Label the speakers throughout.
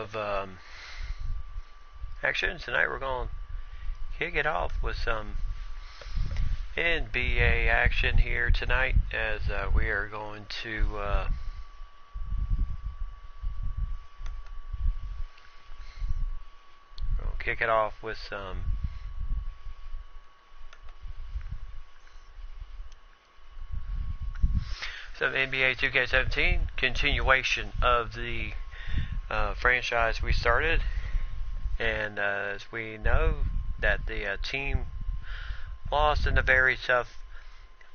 Speaker 1: of action. Tonight we're going to kick it off with some NBA action here tonight, as we are going to kick it off with some NBA 2K17 continuation of the franchise we started. And as we know that the team lost in a very tough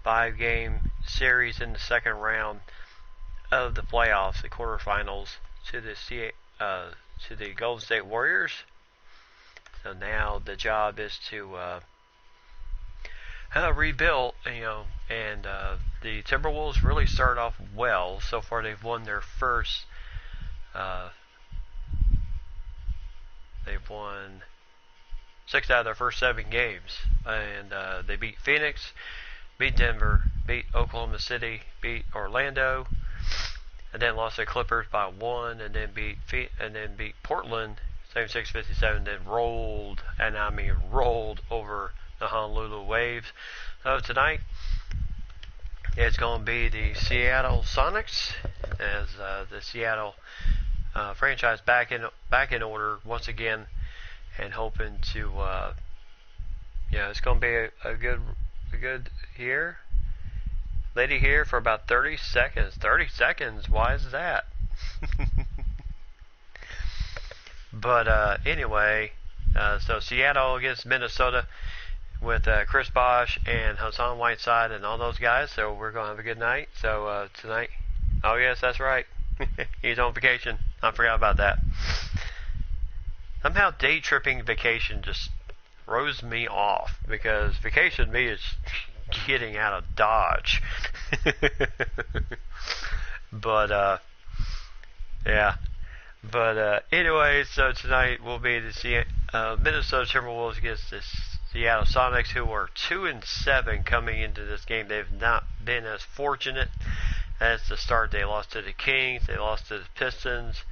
Speaker 1: 5-game series in the second round of the playoffs, the quarterfinals, to the Golden State Warriors. So now the job is to rebuild, and the Timberwolves really started off well. So far they've won their first, they've won 6 out of their first 7 games, and they beat Phoenix, beat Denver, beat Oklahoma City, beat Orlando, and then lost to the Clippers by 1, and then beat Portland 76-57, then rolled, and I mean rolled, over the Honolulu Waves. So tonight it's going to be the Seattle Sonics, as the Seattle franchise back in order once again, and hoping to it's going to be a good here. Lady here for about 30 seconds. 30 seconds, why is that? But anyway, so Seattle against Minnesota with Chris Bosh and Hassan Whiteside and all those guys. So we're going to have a good night. So tonight, oh yes, that's right. He's on vacation. I forgot about that. Somehow day tripping vacation just throws me off, because vacation to me is getting out of Dodge. But yeah. But anyway, so tonight will be the Minnesota Timberwolves against the Seattle Sonics, who are 2-7 coming into this game. They've not been as fortunate as the start. They lost to the Kings, they lost to the Pistons,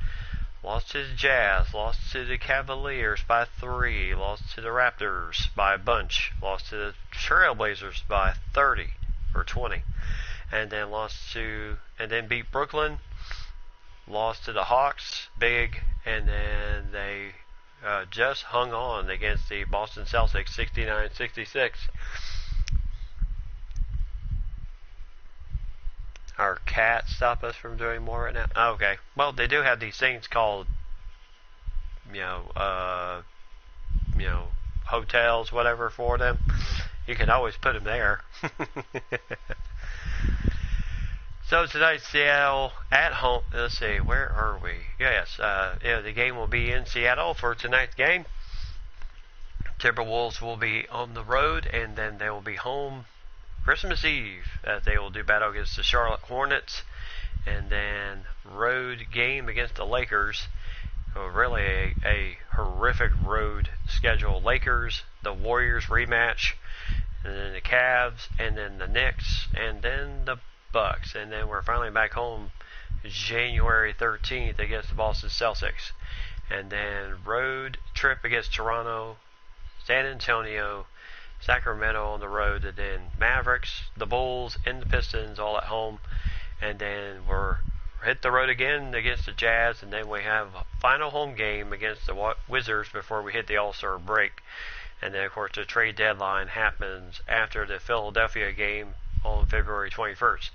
Speaker 1: lost to the Jazz, lost to the Cavaliers by 3, lost to the Raptors by a bunch, lost to the Trailblazers by 30 or 20, and then beat Brooklyn, lost to the Hawks big, and then they just hung on against the Boston Celtics 69-66. Our cat stop us from doing more right now? Oh, okay. Well, they do have these things called, hotels, whatever, for them. You can always put them there. So tonight, Seattle at home. Let's see, where are we? Yes, the game will be in Seattle for tonight's game. Timberwolves will be on the road, and then they will be home Christmas Eve, as they will do battle against the Charlotte Hornets, and then road game against the Lakers. Really a horrific road schedule. Lakers, the Warriors rematch, and then the Cavs, and then the Knicks, and then the Bucks, and then we're finally back home January 13th against the Boston Celtics, and then road trip against Toronto, San Antonio, Sacramento on the road, and then Mavericks, the Bulls, and the Pistons all at home, and then we're hit the road again against the Jazz, and then we have a final home game against the Wizards before we hit the All-Star break, and then of course the trade deadline happens after the Philadelphia game on February 21st.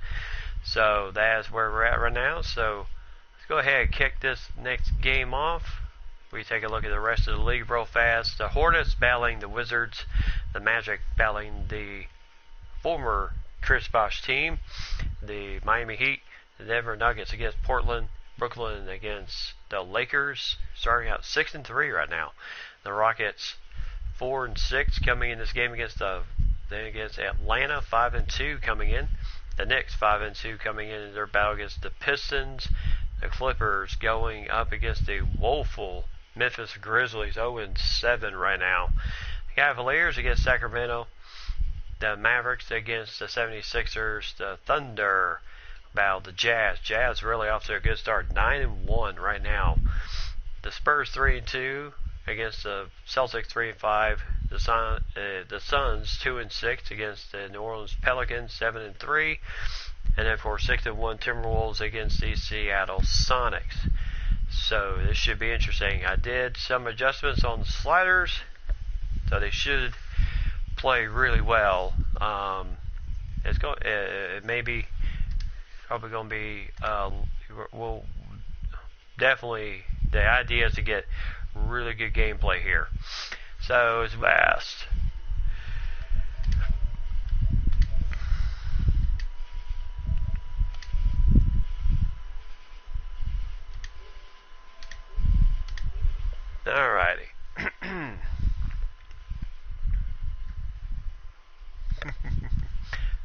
Speaker 1: So that's where we're at right now. So let's go ahead and kick this next game off. We take a look at the rest of the league real fast. The Hornets battling the Wizards, the Magic battling the former Chris Bosh team, the Miami Heat, the Denver Nuggets against Portland, Brooklyn against the Lakers, starting out 6-3 right now. The Rockets 4-6 coming in this game against Atlanta, 5-2 coming in. The Knicks 5-2 coming in their battle against the Pistons. The Clippers going up against the woeful Memphis Grizzlies, 0-7 right now. The Cavaliers against Sacramento. The Mavericks against the 76ers. The Thunder battle the Jazz. Jazz really off to a good start, 9-1 right now. The Spurs 3-2 against the Celtics 3-5. The Suns 2-6 against the New Orleans Pelicans 7-3, and then for 6-1 Timberwolves against the Seattle Sonics. So this should be interesting. I did some adjustments on the sliders, so they should play really well. It may be probably going to be. We'll definitely. The idea is to get really good gameplay here. So it's fast. Alrighty.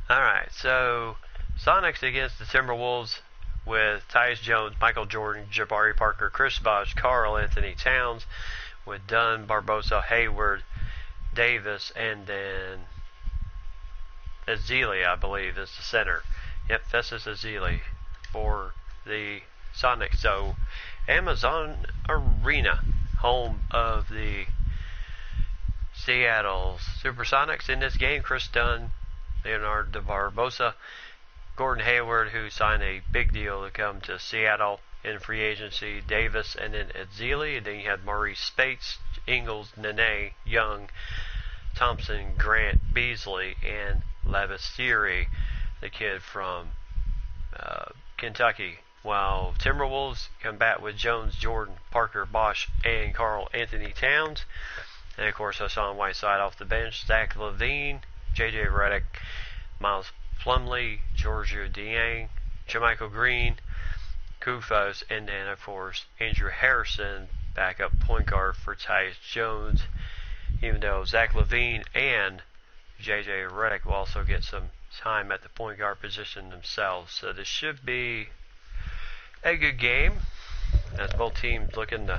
Speaker 1: Alright, so Sonics against the Timberwolves with Tyus Jones, Michael Jordan, Jabari Parker, Chris Bosh, Karl Anthony Towns, with Dunn, Barbosa, Hayward, Davis, and then Ezeli, I believe, is the center. Yep, Festus Ezeli for the Sonics. So Amazon Arena, home of the Seattle Supersonics. In this game, Chris Dunn, Leonardo Barbosa, Gordon Hayward, who signed a big deal to come to Seattle in free agency, Davis, and then Ezeli. And then you had Maurice Spates, Ingles, Nene, Young, Thompson, Grant, Beasley, and Lavestieri, the kid from Kentucky. While Timberwolves come back with Jones, Jordan, Parker, Bosh, and Karl Anthony Towns. And of course, Hassan Whiteside off the bench, Zach LaVine, JJ Redick, Miles Plumlee, Giorgio Dieng, Jermichael Green, Kufos, and then of course Andrew Harrison, backup point guard for Tyus Jones, even though Zach LaVine and JJ Redick will also get some time at the point guard position themselves. So this should be a good game, as both teams looking to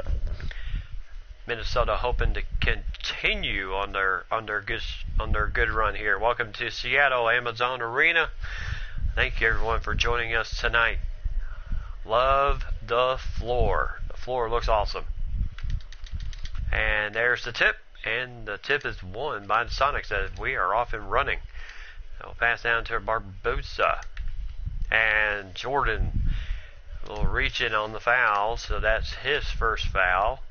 Speaker 1: Minnesota hoping to continue on their good run here. Welcome to Seattle Amazon Arena. Thank you everyone for joining us tonight. Love the floor. The floor looks awesome. And there's the tip, and the tip is won by the Sonics as we are off and running. I'll pass down to Barbosa and Jordan. A little reaching on the foul, so that's his first foul.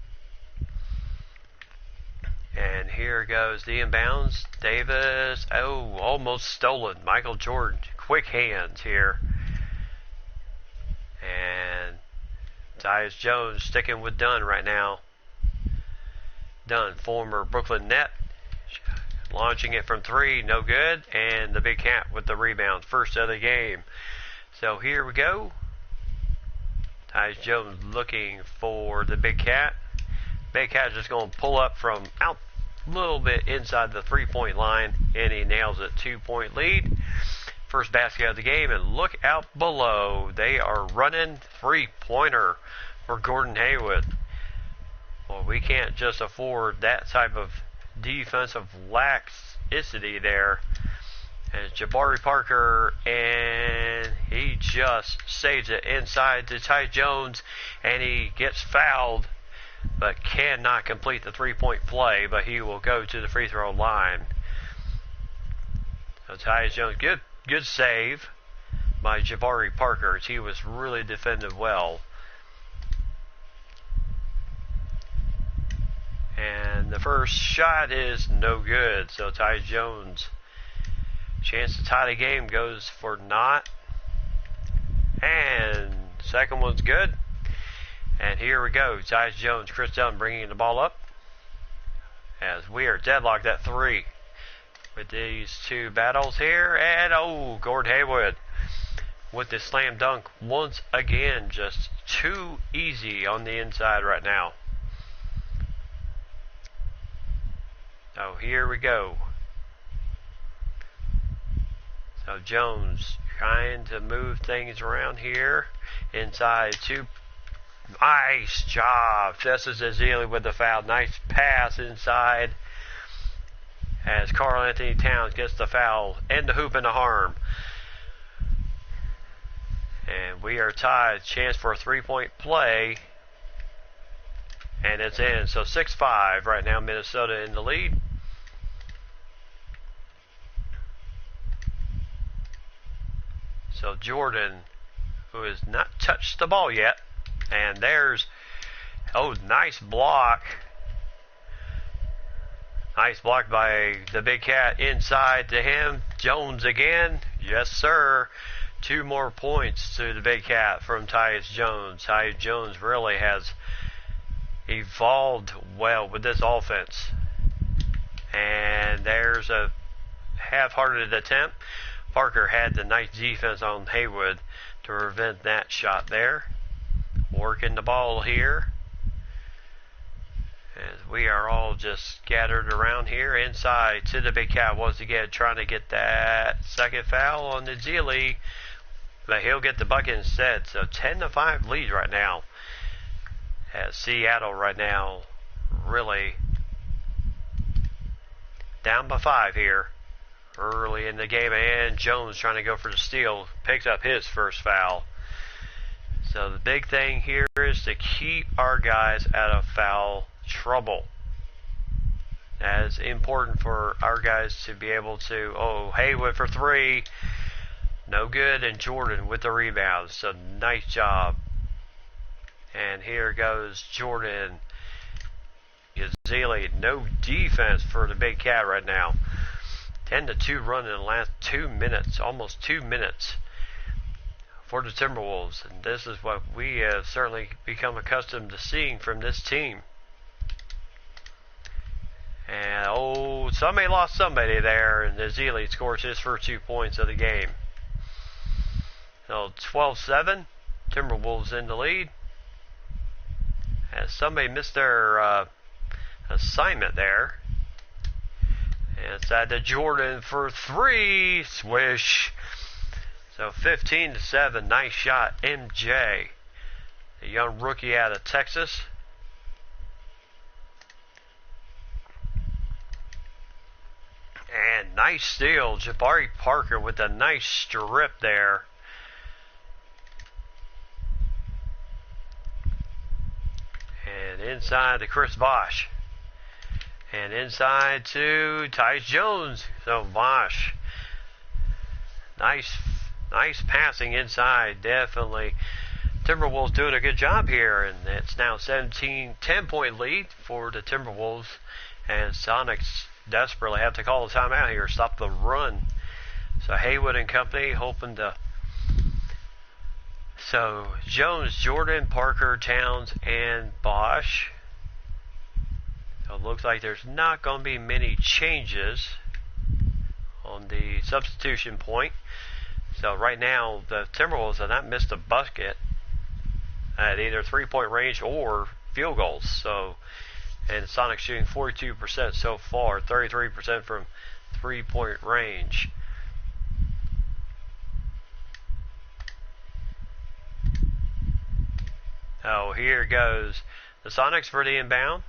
Speaker 1: And here goes the inbounds. Davis, almost stolen. Michael Jordan, quick hands here. And Tyus Jones sticking with Dunn right now. Dunn, former Brooklyn Net, launching it from three, no good. And the Big Cat with the rebound, first of the game. So here we go. Tyus Jones looking for the Big Cat. Big Cat's just going to pull up from out a little bit inside the three-point line, and he nails it. 2-point lead. First basket of the game, and look out below. They are running three-pointer for Gordon Hayward. Well, we can't just afford that type of defensive laxity there. And Jabari Parker, and he just saves it inside to Ty Jones, and he gets fouled, but cannot complete the three-point play, but he will go to the free throw line. So Tyus Jones, good save by Jabari Parker. He was really defended well. And the first shot is no good. So Tyus Jones, chance to tie the game goes for naught. And second one's good. And here we go. Tyus Jones, Chris Dunn bringing the ball up as we are deadlocked at three with these two battles here. And Gordon Hayward with the slam dunk once again. Just too easy on the inside right now. So here we go. So Jones trying to move things around here inside two. Nice job. Festus Ezeli with the foul. Nice pass inside as Karl Anthony Towns gets the foul and the hoop and the harm. And we are tied. Chance for a three-point play. And it's in. So 6-5 right now. Minnesota in the lead. So Jordan, who has not touched the ball yet. And there's, oh, nice block. Nice block by the Big Cat inside to him. Jones again. Yes, sir. 2 more points to the Big Cat from Tyus Jones. Tyus Jones really has evolved well with this offense. And there's a half-hearted attempt. Parker had the nice defense on Haywood to prevent that shot there. Working the ball here. As we are all just scattered around here inside to the Big Cat once again, trying to get that second foul on the Zealy, but he'll get the bucket instead. So 10-5 lead right now. As Seattle right now really down by 5 here early in the game, and Jones trying to go for the steal, picks up his first foul. So the big thing here is to keep our guys out of foul trouble. That is important for our guys to be able to, oh, Haywood for 3. No good, and Jordan with the rebound. So nice job. And here goes Jordan. Zealy, no defense for the Big Cat right now. 10-2 run in the last 2 minutes, almost 2 minutes for the Timberwolves. And this is what we have certainly become accustomed to seeing from this team. And, oh, somebody lost somebody there, and Zealy scores his first 2 points of the game. So 12-7, Timberwolves in the lead. As somebody missed their assignment there. And it's at the Jordan for 3, swish. So 15-7, nice shot, MJ, the young rookie out of Texas. And nice steal, Jabari Parker with a nice strip there. And inside to Chris Bosh. And inside to Tyus Jones. So Bosh, nice passing inside. Definitely Timberwolves doing a good job here. And it's now 10-point lead for the Timberwolves. And Sonics desperately have to call a timeout here, stop the run. So Haywood and company hoping to. So Jones, Jordan, Parker, Towns, and Bosh. So it looks like there's not going to be many changes on the substitution point. So right now the Timberwolves have not missed a bucket at either 3-point range or field goals. So, and Sonic shooting 42% so far, 33% from 3-point range. Oh, here goes the Sonics for the inbound.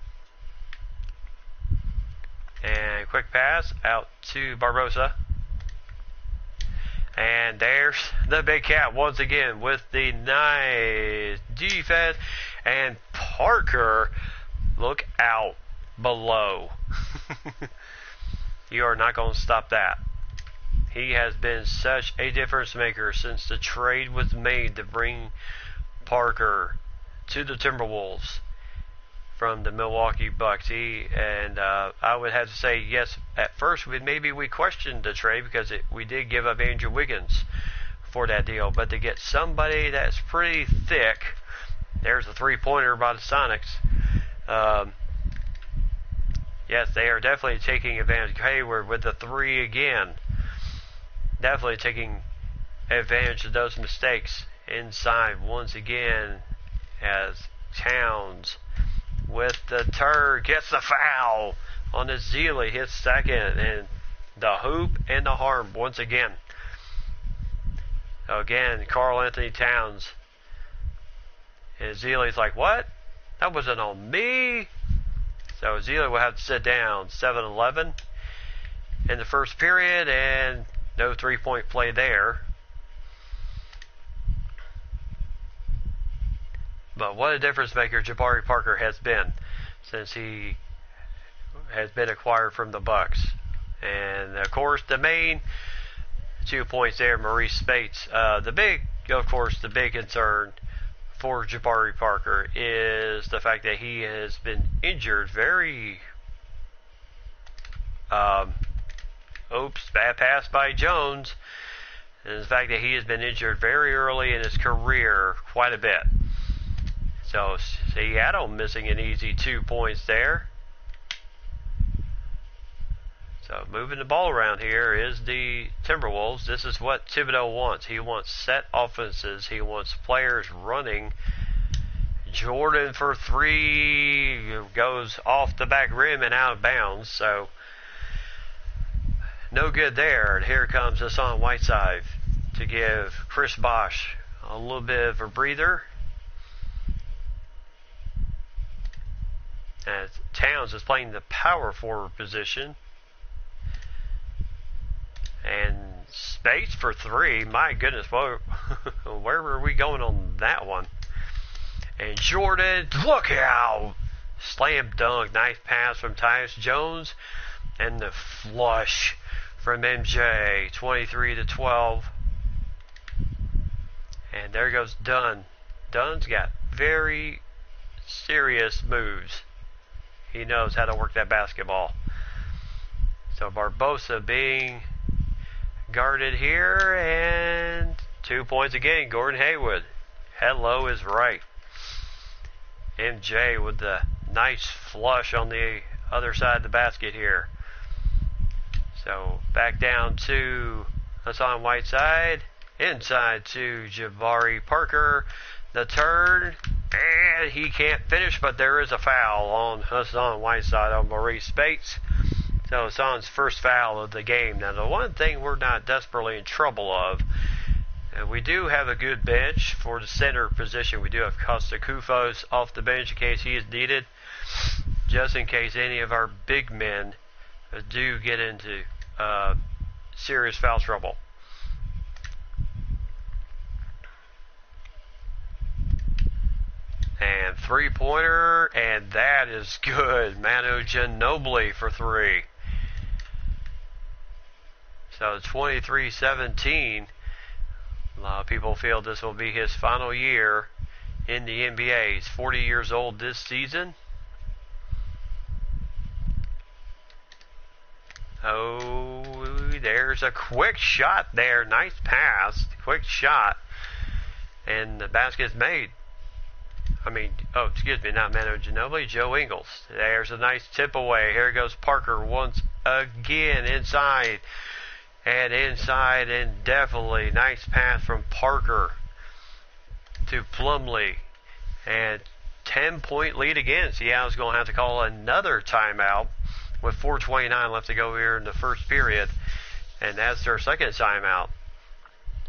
Speaker 1: And quick pass out to Barbosa. And there's the Big Cat once again with the nice defense. And Parker, look out below. You are not going to stop that. He has been such a difference maker since the trade was made to bring Parker to the Timberwolves from the Milwaukee Bucks. I would have to say yes. At first, we questioned the trade because we did give up Andrew Wiggins for that deal. But to get somebody that's pretty thick, there's a 3-pointer by the Sonics. Yes, they are definitely taking advantage. Hayward with the 3 again. Definitely taking advantage of those mistakes inside once again as Towns with the turn gets the foul on the Zealy, hits second, and the hoop and the harm once again. So again, Karl Anthony Towns. And Zealy's like, what? That wasn't on me. So Zealy will have to sit down. 7-11 in the first period, and no 3-point play there. But what a difference maker Jabari Parker has been. since he has been acquired from the Bucks. And of course, the main 2 points there, Maurice Spates. The big concern for Jabari Parker is the fact that he has been injured very. Bad pass by Jones. And the fact that he has been injured very early in his career, quite a bit. So Seattle missing an easy 2 points there. So moving the ball around here is the Timberwolves. This is what Thibodeau wants. He wants set offenses. He wants players running. Jordan for 3 goes off the back rim and out of bounds. So no good there. And here comes Hassan Whiteside to give Chris Bosh a little bit of a breather. And Towns is playing the power forward position. And Spates for 3. My goodness, where were we going on that one? And Jordan, look out! Slam dunk. Nice pass from Tyus Jones. And the flush from MJ. 23-12. And there goes Dunn. Dunn's got very serious moves. He knows how to work that basketball. So Barbosa being guarded here, and 2 points again. Gordon Hayward. Hello is right. MJ with the nice flush on the other side of the basket here. So back down to Hassan Whiteside. Inside to Jabari Parker. The turn. And he can't finish, but there is a foul on Hassan Whiteside on Maurice Spates. So Hassan's first foul of the game. Now, the one thing we're not desperately in trouble of, and we do have a good bench for the center position. We do have Costa Kufos off the bench in case he is needed, just in case any of our big men do get into serious foul trouble. And three-pointer, and that is good. Manu Ginobili for 3. So 23-17. A lot of people feel this will be his final year in the NBA. He's 40 years old this season. Oh, there's a quick shot there. Nice pass. Quick shot. And the basket's made. Not Manu Ginobili, Joe Ingles. There's a nice tip away. Here goes Parker once again inside. And definitely nice pass from Parker to Plumlee. And 10-point lead again. Seattle's going to have to call another timeout with 4:29 left to go here in the first period. And that's their second timeout.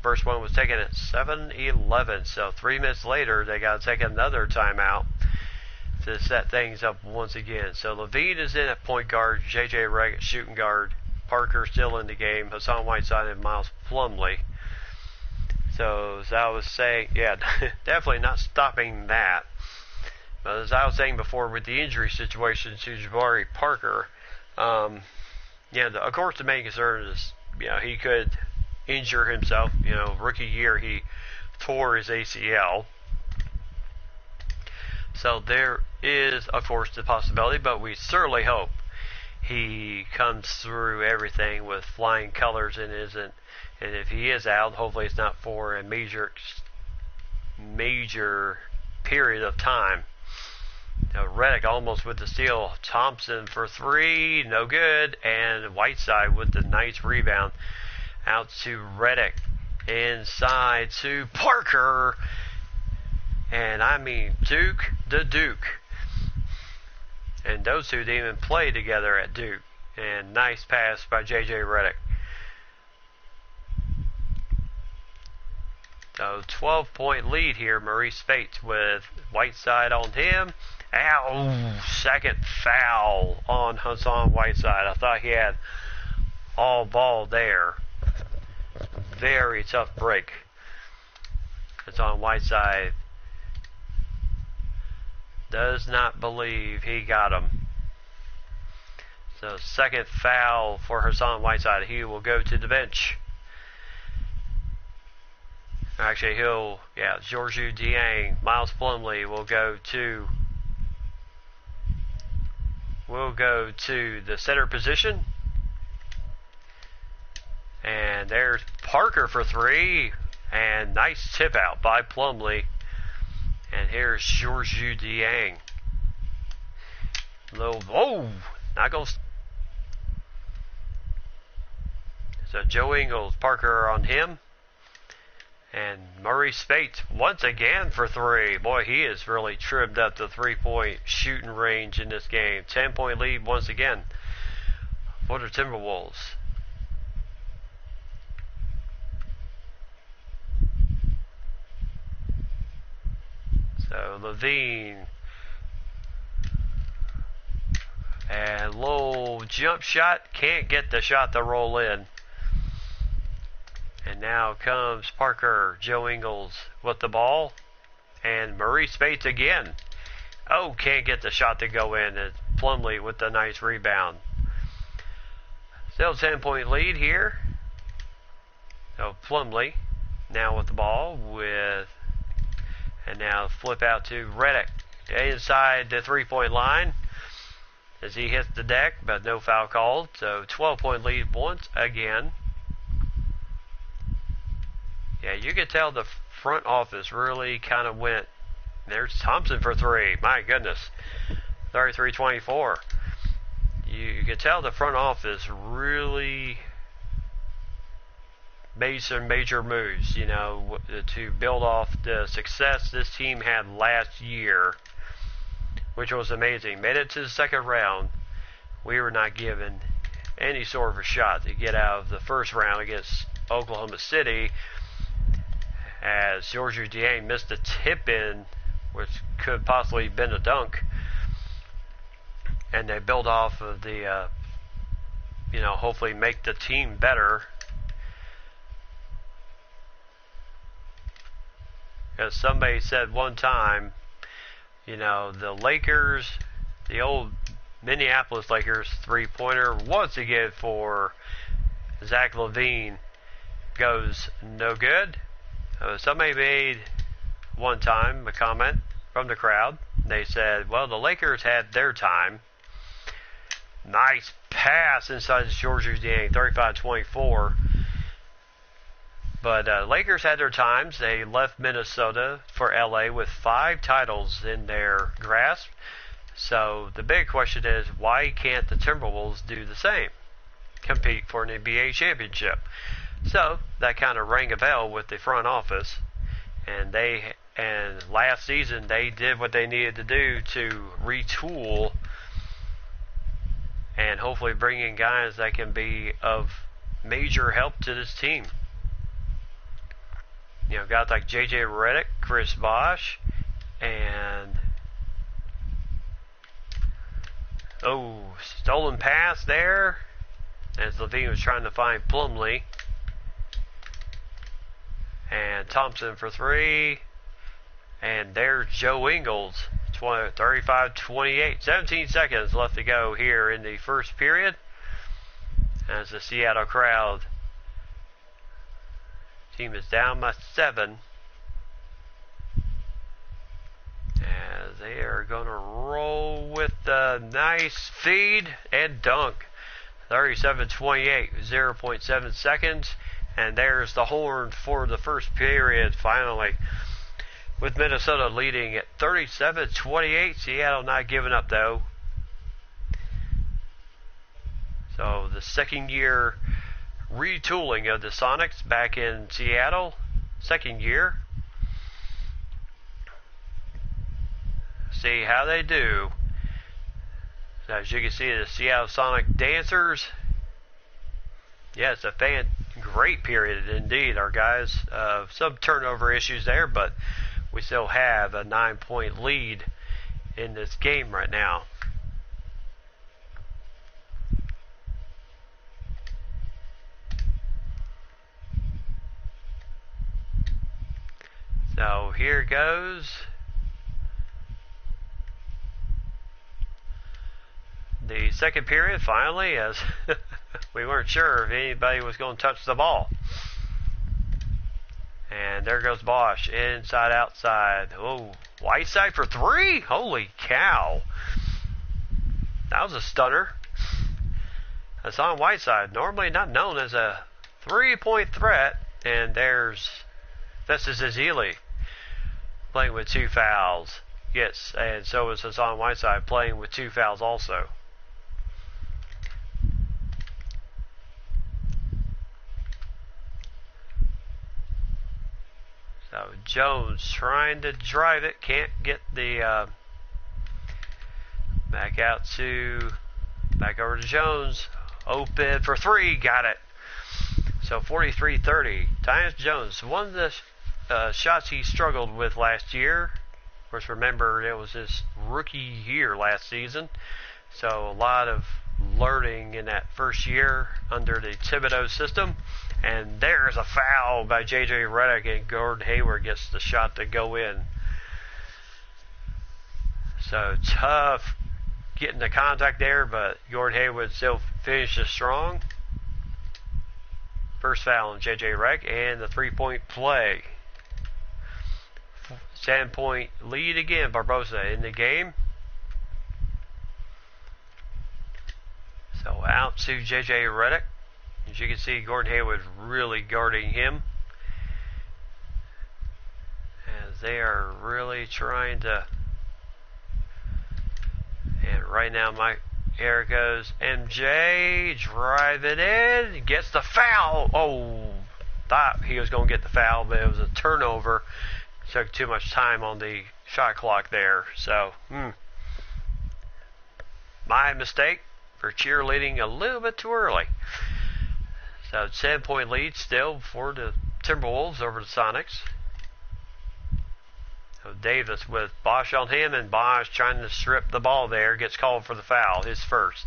Speaker 1: First one was taken at 7:11, so 3 minutes later they got to take another timeout to set things up once again. So Levine is in at point guard, J.J. Redick at shooting guard, Parker still in the game, Hassan Whiteside and Miles Plumlee. So as I was saying, definitely not stopping that. But as I was saying before, with the injury situation to Jabari Parker, of course the main concern is, he could injure himself. Rookie year he tore his ACL. So there is, of course, the possibility, but we certainly hope he comes through everything with flying colors and isn't. And if he is out, hopefully it's not for a major period of time. Redick almost with the steal. Thompson for 3, no good. And Whiteside with the nice rebound. Out to Redick. Inside to Parker. And Duke the Duke. And those two didn't even play together at Duke. And nice pass by J.J. Redick. So 12-point lead here. Maurice Spates with Whiteside on him. Ow! Second foul on Hassan Whiteside. I thought he had all ball there. Very tough break. Hassan Whiteside Does not believe he got him. So second foul for Hassan Whiteside. He will go to the bench. Actually, Georgiou Dieng, Miles Plumlee will go to the center position. And there's Parker for three. And nice tip out by Plumlee. And here's Georgiou Dieng. Not going to. So Joe Ingles, Parker on him. And Murray Spates once again for three. Boy, he has really trimmed up the three-point shooting range in this game. 10-point lead once again for the Timberwolves. So Levine. And low jump shot. Can't get the shot to roll in. And now comes Parker, Joe Ingles with the ball. And Murray Spates again. Oh, can't get the shot to go in. And Plumlee with the nice rebound. Still 10-point lead here. So Plumlee now with the ball. And now flip out to Redick. Inside the three-point line. As he hits the deck, but no foul called. So 12-point lead once again. Yeah, you could tell the front office really kind of went. There's Thompson for three. My goodness. 33-24. You could tell the front office really made some major moves, to build off the success this team had last year, which was amazing. Made it to the second round. We were not given any sort of a shot to get out of the first round against Oklahoma City, as Georgiou Dieng missed a tip-in, which could possibly have been a dunk. And they build off of the, hopefully make the team better. As somebody said one time, the Lakers, the old Minneapolis Lakers three-pointer, once again for Zach LaVine, goes no good. Somebody made one time a comment from the crowd. They said, well, the Lakers had their time. Nice pass inside Georgiou Dieng, 35-24. But Lakers had their times. They left Minnesota for LA with 5 titles in their grasp. So the big question is, why can't the Timberwolves do the same? Compete for an NBA championship. So that kind of rang a bell with the front office, and last season they did what they needed to do to retool and hopefully bring in guys that can be of major help to this team. Guys like JJ Redick, Chris Bosh, and stolen pass there as Levine was trying to find Plumlee. And Thompson for three. And there's Joe Ingles, 35-28. 17 seconds left to go here in the first period, as the Seattle crowd team is down by 7. As they are going to roll with the nice feed and dunk. 37-28, 0.7 seconds. And there's the horn for the first period, finally. With Minnesota leading at 37-28. Seattle not giving up, though. So the second year retooling of the Sonics back in Seattle. Second year. See how they do. So as you can see, the Seattle Sonic dancers. Yeah, it's a great period indeed, our guys. Some turnover issues there, but we still have a 9-point lead in this game right now. So here goes. the second period finally, as we weren't sure if anybody was going to touch the ball. And there goes Bosch, inside, outside. Oh, Whiteside for three? Holy cow. That was a stunner. Hassan Whiteside, normally not known as a three-point threat. And there's Festus Ezeli playing with 2 fouls. Yes, and so is Hassan Whiteside playing with 2 fouls also. So Jones trying to drive it, can't get the back over to Jones. Open for 3, got it. So 43-30. Tyus Jones, one of the shots he struggled with last year. Of course, remember, it was his rookie year last season. So a lot of learning in that first year under the Thibodeau system. And there's a foul by J.J. Redick, and Gordon Hayward gets the shot to go in. So tough getting the contact there, but Gordon Hayward still finishes strong. First foul on J.J. Redick, and the 3-point play. 7-point lead again, Barbosa in the game. So out to J.J. Redick. As you can see, Gordon Hayward really guarding him. As they are really trying to... And right now, here it goes. MJ, drive it in, gets the foul. Oh, thought he was going to get the foul, but it was a turnover. Took too much time on the shot clock there. So, my mistake for cheerleading a little bit too early. So, 7-point lead still for the Timberwolves over the Sonics. So Davis with Bosch on him, and Bosch trying to strip the ball there. Gets called for the foul, his first.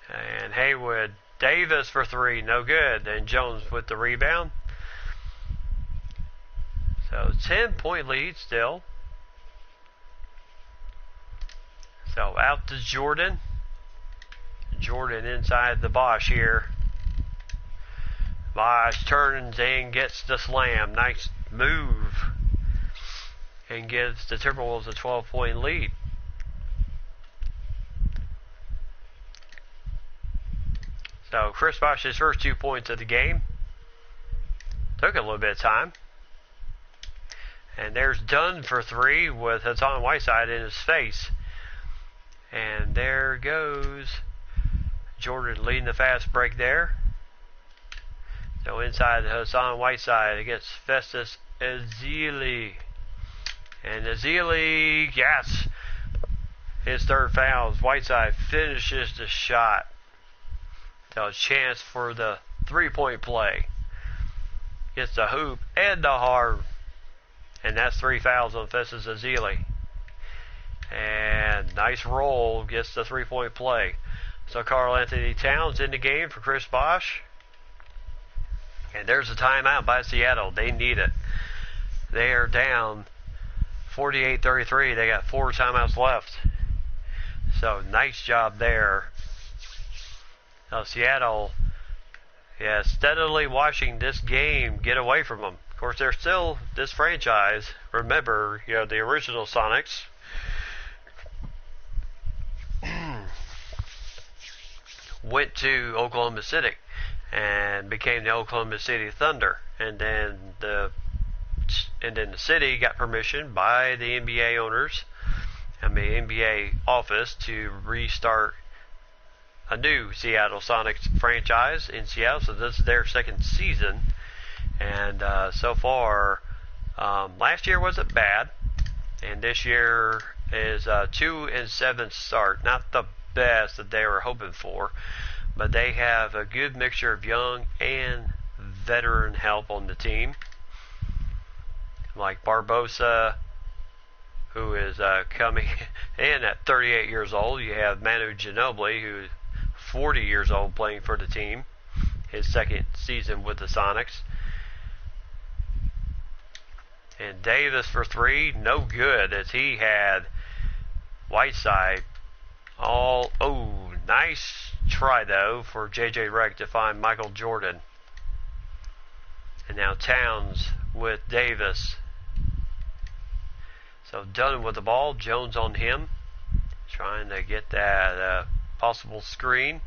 Speaker 1: And Haywood, Davis for 3, no good. And Jones with the rebound. So 10-point lead still. So out to Jordan. Jordan inside the Bosch here. Bosch turns and gets the slam. Nice move. And gives the Timberwolves a 12-point lead. So Chris Bosch, his first 2 points of the game. Took a little bit of time. And there's Dunn for 3 with Hassan Whiteside in his face. And there goes Jordan leading the fast break there. So inside Hassan Whiteside against Festus Ezeli. And Ezeli, yes, his third foul. Whiteside finishes the shot. So a chance for the 3-point play. Gets the hoop and the hard. And that's 3 fouls on Festus Ezeli. And nice roll, gets the 3-point play. So Karl Anthony Towns in the game for Chris Bosch. And there's a timeout by Seattle. They need it. They are down 48-33. They got 4 timeouts left. So nice job there. So Seattle, steadily watching this game get away from them. Of course, they're still this franchise. Remember, the original Sonics went to Oklahoma City and became the Oklahoma City Thunder, and then the city got permission by the NBA office to restart a new Seattle Sonics franchise in Seattle. So this is their second season, and so far, last year wasn't bad, and this year is a 2-7 start. Not the best that they were hoping for, but they have a good mixture of young and veteran help on the team, like Barbosa, who is coming in at 38 years old. You have Manu Ginobili, who's 40 years old, playing for the team, his second season with the Sonics. And Davis for three, no good, as he had Whiteside all. Oh, nice try though for JJ Redick to find Michael Jordan. And now Towns with Davis. So Dunn with the ball, Jones on him, trying to get that possible screen.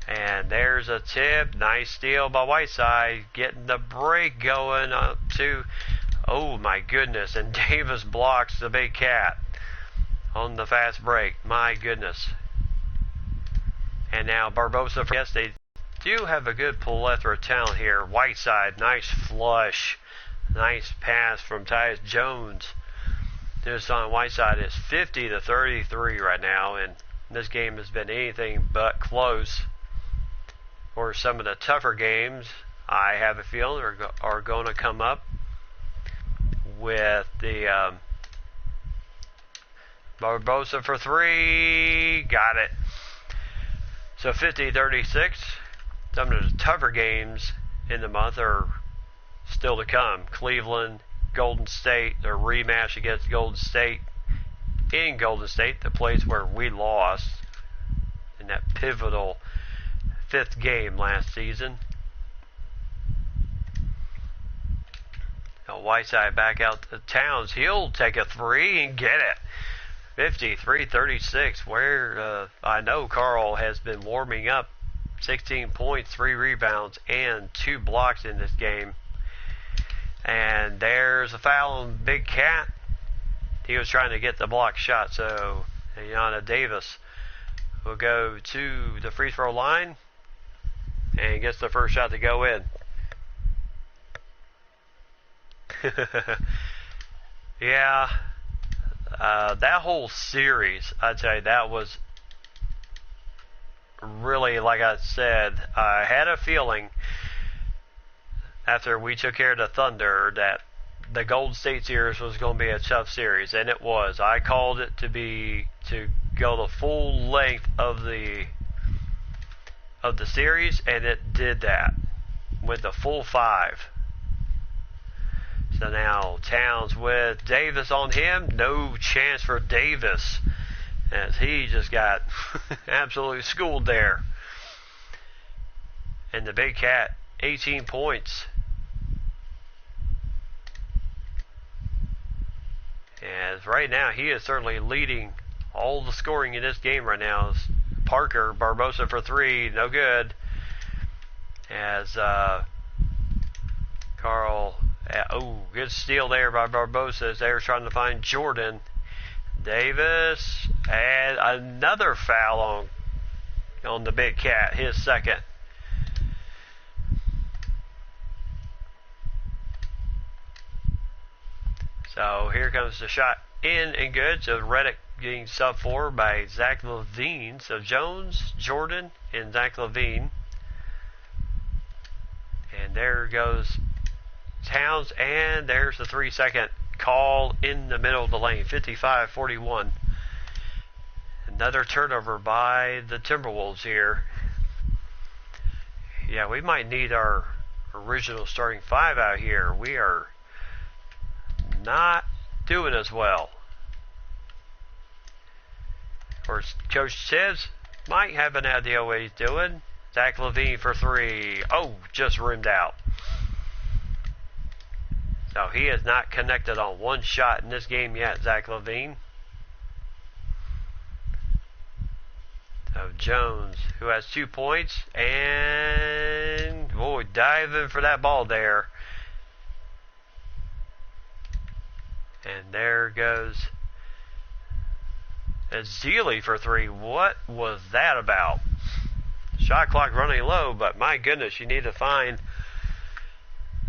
Speaker 1: And there's a tip. Nice steal by Whiteside. Getting the break going up to, oh my goodness. And Davis blocks the big cat on the fast break. My goodness. And now Barbosa. Yes, they do have a good plethora of talent here. Whiteside, nice flush. Nice pass from Tyus Jones. This on Whiteside is 50-33 right now. And this game has been anything but close. Or some of the tougher games, I have a feeling, are going to come up with the Barbosa for three. Got it. So 50-36. Some of the tougher games in the month are still to come. Cleveland, Golden State, their rematch against Golden State in Golden State, the place where we lost in that pivotal 5th game last season. Now Whiteside back out to Towns. He'll take a three and get it. 53-36. Where I know Carl has been warming up. 16 points, 3 rebounds, and 2 blocks in this game. And there's a foul on Big Cat. He was trying to get the block shot, so Yana Davis will go to the free throw line and gets the first shot to go in. Yeah, that whole series, I'd say that was really, like I said, I had a feeling after we took care of the Thunder that the Golden State series was going to be a tough series, and it was. I called it to go the full length of the series, and it did that. Went the full 5. So now Towns with Davis on him. No chance for Davis, as he just got absolutely schooled there. And the Big Cat, 18 points. As right now, he is certainly leading all the scoring in this game right now. Parker, Barbosa for 3, no good. As Carl, good steal there by Barbosa as they were trying to find Jordan. Davis, and another foul on the Big Cat, his second. So here comes the shot in and good. So Redick getting sub 4 by Zach LaVine. So Jones, Jordan, and Zach LaVine. And there goes Towns, and there's the 3-second call in the middle of the lane. 55-41. Another turnover by the Timberwolves here. Yeah, we might need our original starting 5 out here. We are not doing as well. Of course, Coach Tibbs might have an idea what he's doing. Zach LaVine for 3. Oh, just rimmed out. So he has not connected on one shot in this game yet, Zach LaVine. So Jones, who has 2 points, and boy, diving for that ball there. And there goes Zealy for 3. What was that about? Shot clock running low, but my goodness, you need to find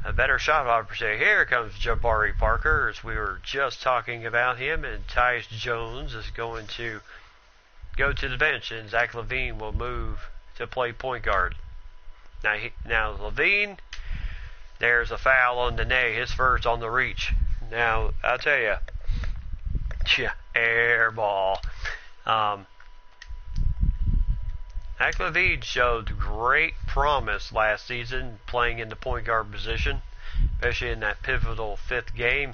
Speaker 1: a better shot opportunity. Here comes Jabari Parker, as we were just talking about him, and Tyus Jones is going to go to the bench, and Zach LaVine will move to play point guard. Now LaVine, there's a foul on Nene, his first on the reach. Now, I'll tell you, air ball. Zach LaVine showed great promise last season playing in the point guard position. especially in that pivotal 5th game.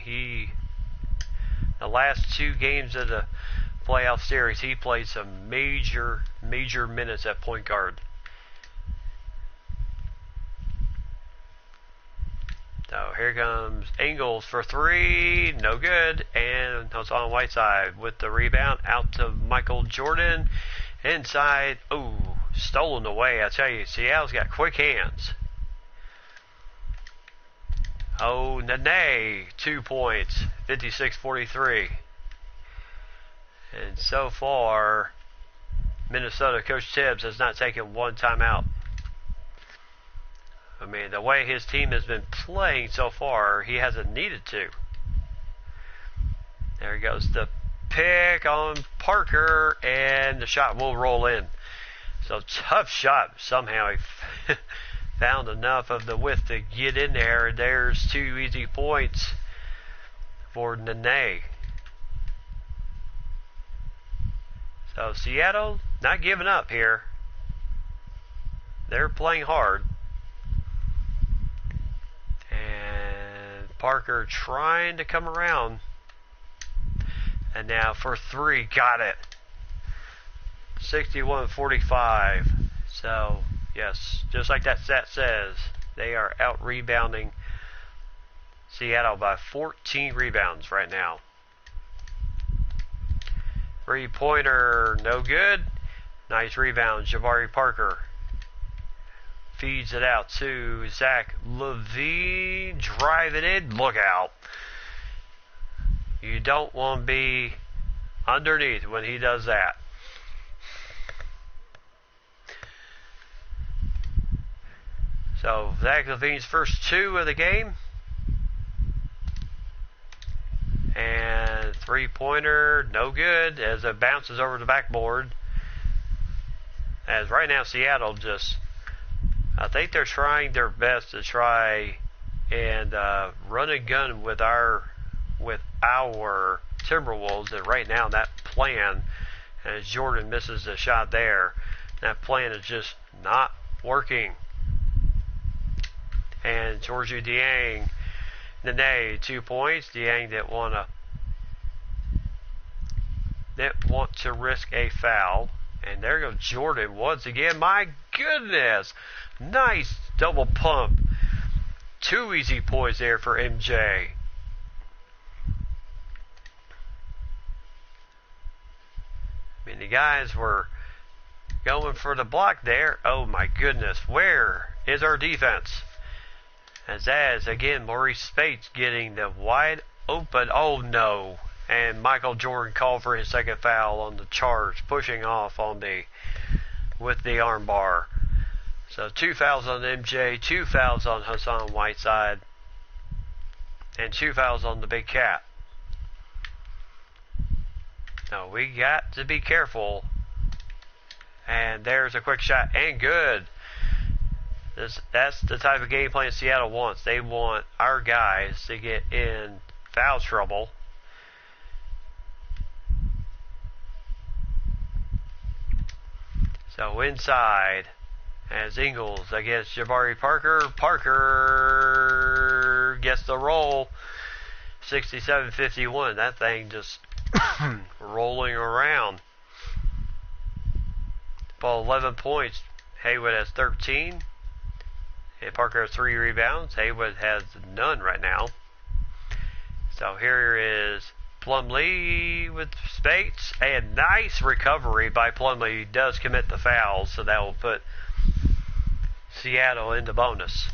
Speaker 1: The last 2 games of the playoff series, he played some major minutes at point guard. So here comes Ingles for 3, no good, and Hassan Whiteside with the rebound out to Michael Jordan, inside, stolen away. I tell you, Seattle's got quick hands. Nene, 2 points, 56-43. And so far, Minnesota Coach Tibbs has not taken 1 timeout. I mean, the way his team has been playing so far, he hasn't needed to. There goes the pick on Parker, and the shot will roll in. So tough shot. Somehow he found enough of the width to get in there. There's 2 easy points for Nene. So Seattle not giving up here. They're playing hard. And Parker trying to come around. And now for 3, got it. 61-45. So, yes, just like that stat says, they are out rebounding Seattle by 14 rebounds right now. 3-pointer, no good. Nice rebound, Jabari Parker. Feeds it out to Zach LaVine. Drive it in. Look out. You don't want to be underneath when he does that. So Zach LaVine's first 2 of the game. And 3-pointer, no good, as it bounces over the backboard. As right now Seattle just, I think they're trying their best to try and run a gun with our Timberwolves, and right now that plan, as Jordan misses the shot there, that plan is just not working. And Georgie Dieng, Nene, 2 points. Dieng didn't want to risk a foul. And there goes Jordan once again. My goodness. Nice double pump. 2 easy points there for MJ. I mean, the guys were going for the block there. Oh my goodness. Where is our defense? As again, Maurice Spates getting the wide open. Oh no. And Michael Jordan called for his second foul on the charge, pushing off with the arm bar. So 2 fouls on MJ, 2 fouls on Hassan Whiteside, and 2 fouls on the Big Cat. Now we got to be careful. And there's a quick shot, and good. That's the type of game plan Seattle wants. They want our guys to get in foul trouble. So inside, as Ingles against Jabari Parker. Parker gets the roll. 67-51. That thing just rolling around. Ball 11 points. Haywood has 13. And Parker has 3 rebounds. Haywood has none right now. So here is Plumlee with Spates. And nice recovery by Plumlee. He does commit the foul, so that will put Seattle into bonus.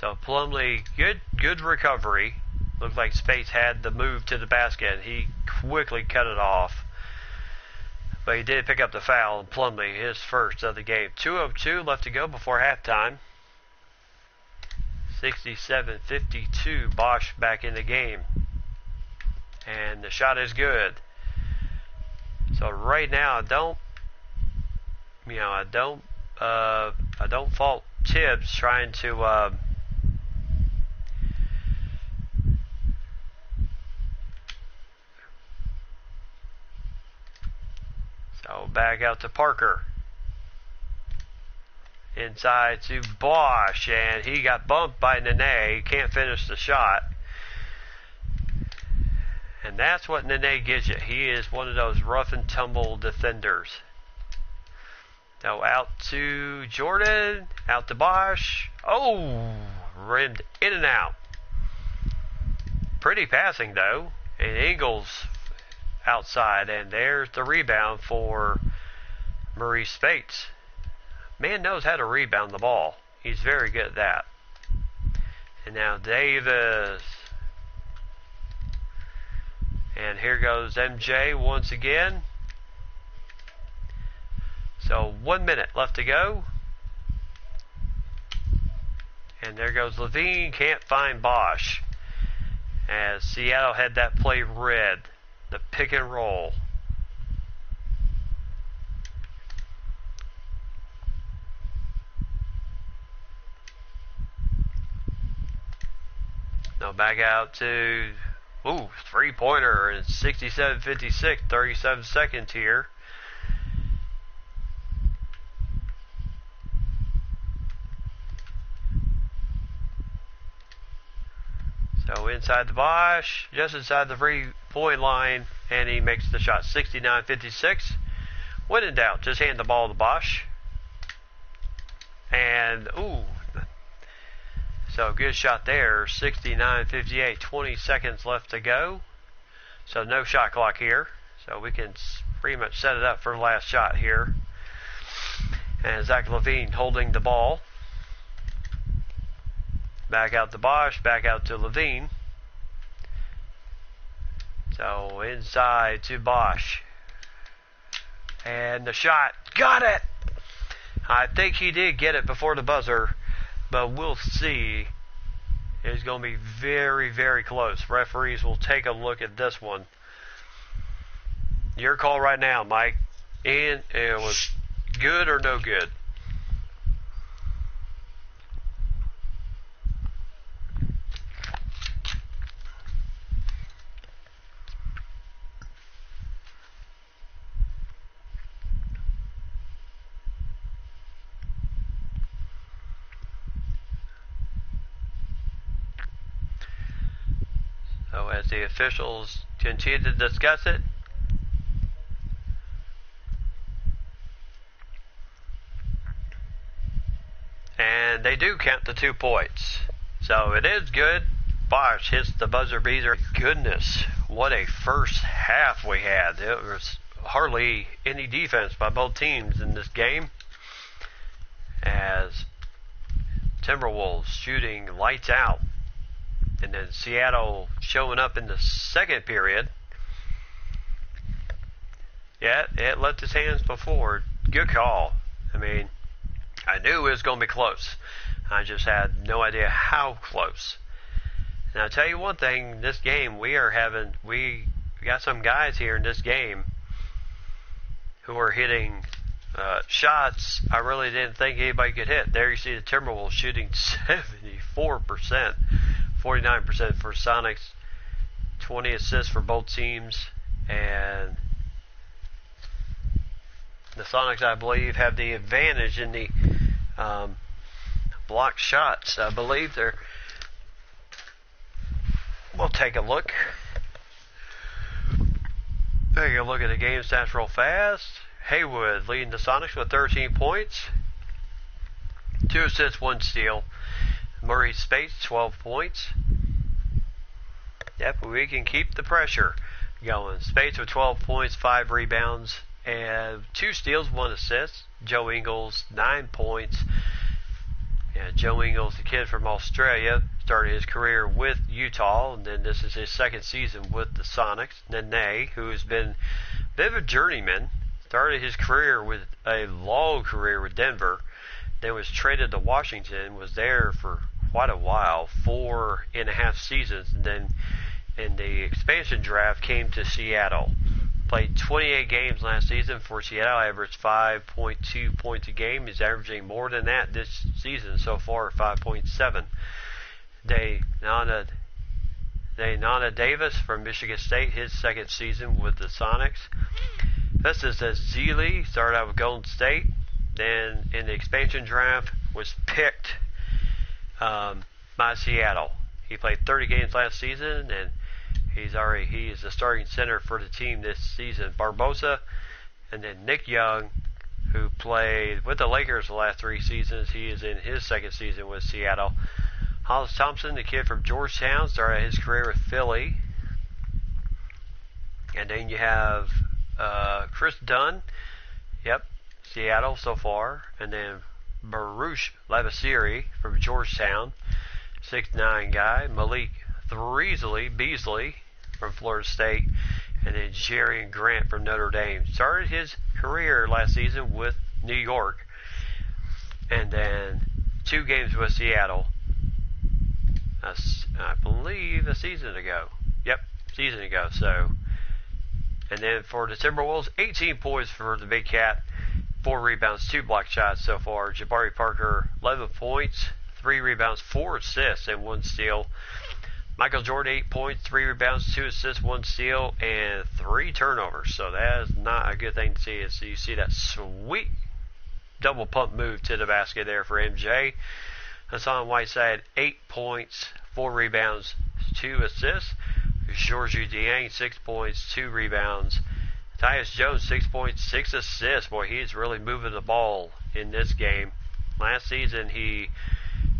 Speaker 1: So Plumlee, good recovery. Looked like Spates had the move to the basket. He quickly cut it off. But he did pick up the foul, and Plumlee, his first of the game. 2:02 left to go before halftime. 67-52, Bosch back in the game. And the shot is good. So right now, I don't fault Tibbs trying to so back out to Parker. Inside to Bosch, and he got bumped by Nene. Can't finish the shot. And that's what Nene gives you. He is one of those rough and tumble defenders. Now out to Jordan, out to Bosch. Oh, rimmed in and out. Pretty passing though. And Ingles outside, and there's the rebound for Maurice Spates. Man knows how to rebound the ball. He's very good at that. And now Davis. And here goes MJ once again. So 1 minute left to go. And there goes Levine. Can't find Bosch. As Seattle had that play read. The pick and roll. Now back out to, three-pointer, and 67-56, 37 seconds here. So inside the Bosch, just inside the 3-point line, and he makes the shot. 69-56. When in doubt, just hand the ball to Bosch. And, so good shot there. 69-58, 20 seconds left to go. So no shot clock here. So we can pretty much set it up for the last shot here. And Zach Levine holding the ball. Back out to Bosch, back out to Levine. So inside to Bosch. And the shot. Got it! I think he did get it before the buzzer, but we'll see. It's going to be very, very close. Referees will take a look at this one. Your call right now, Mike. And it was good or no good? So as the officials continue to discuss it, and they do count the 2 points. So it is good. Bosch hits the buzzer beater. Goodness, what a first half we had. There was hardly any defense by both teams in this game, as Timberwolves shooting lights out. And then Seattle showing up in the second period. Yeah, it left his hands before. Good call. I mean, I knew it was going to be close. I just had no idea how close. And I'll tell you one thing, this game we got some guys here in this game who are hitting shots I really didn't think anybody could hit. There you see the Timberwolves shooting 74%. 49% for Sonics, 20 assists for both teams, and the Sonics, I believe, have the advantage in the blocked shots. I believe they're. We'll take a look. Take a look at the game stats real fast. Haywood leading the Sonics with 13 points, 2 assists, 1 steal. Maurice Spates, 12 points. Yep, we can keep the pressure going. Spates with 12 points, 5 rebounds, and 2 steals, 1 assist. Joe Ingles, 9 points. Yeah, Joe Ingles, the kid from Australia, started his career with Utah, and then this is his second season with the Sonics. Nene, who has been a bit of a journeyman, started his career with a long career with Denver. Then was traded to Washington, was there for quite a while, 4.5 seasons, and then in the expansion draft came to Seattle. Played 28 games last season for Seattle, averaged 5.2 points a game. He's averaging more than that this season so far, 5.7. Nana Davis from Michigan State, his second season with the Sonics. Festus Ezeli started out with Golden State. then in the expansion draft was picked by Seattle. He played 30 games last season, and he is the starting center for the team this season. Barbosa, and then Nick Young, who played with the Lakers the last 3 seasons. He is in his second season with Seattle. Hollis Thompson, the kid from Georgetown, started his career with Philly. And then you have Chris Dunn, Seattle so far. And then Baruch Lavasiri from Georgetown, 6'9" guy. Malik Beasley from Florida State. And then Jerry Grant from Notre Dame. Started his career last season with New York. And then 2 games with Seattle. I believe a season ago. Season ago. So, and then for the Timberwolves, 18 points for the Big Cat. 4 rebounds, 2 block shots so far. Jabari Parker, 11 points, 3 rebounds, 4 assists, and 1 steal. Michael Jordan, 8 points, 3 rebounds, 2 assists, 1 steal, and 3 turnovers. So that is not a good thing to see. So you see that sweet double pump move to the basket there for MJ. Hassan Whiteside, 8 points, 4 rebounds, 2 assists. Georges Dieng, 6 points, 2 rebounds. Tyus Jones, 6 points, 6 assists. Boy, he's really moving the ball in this game. Last season, he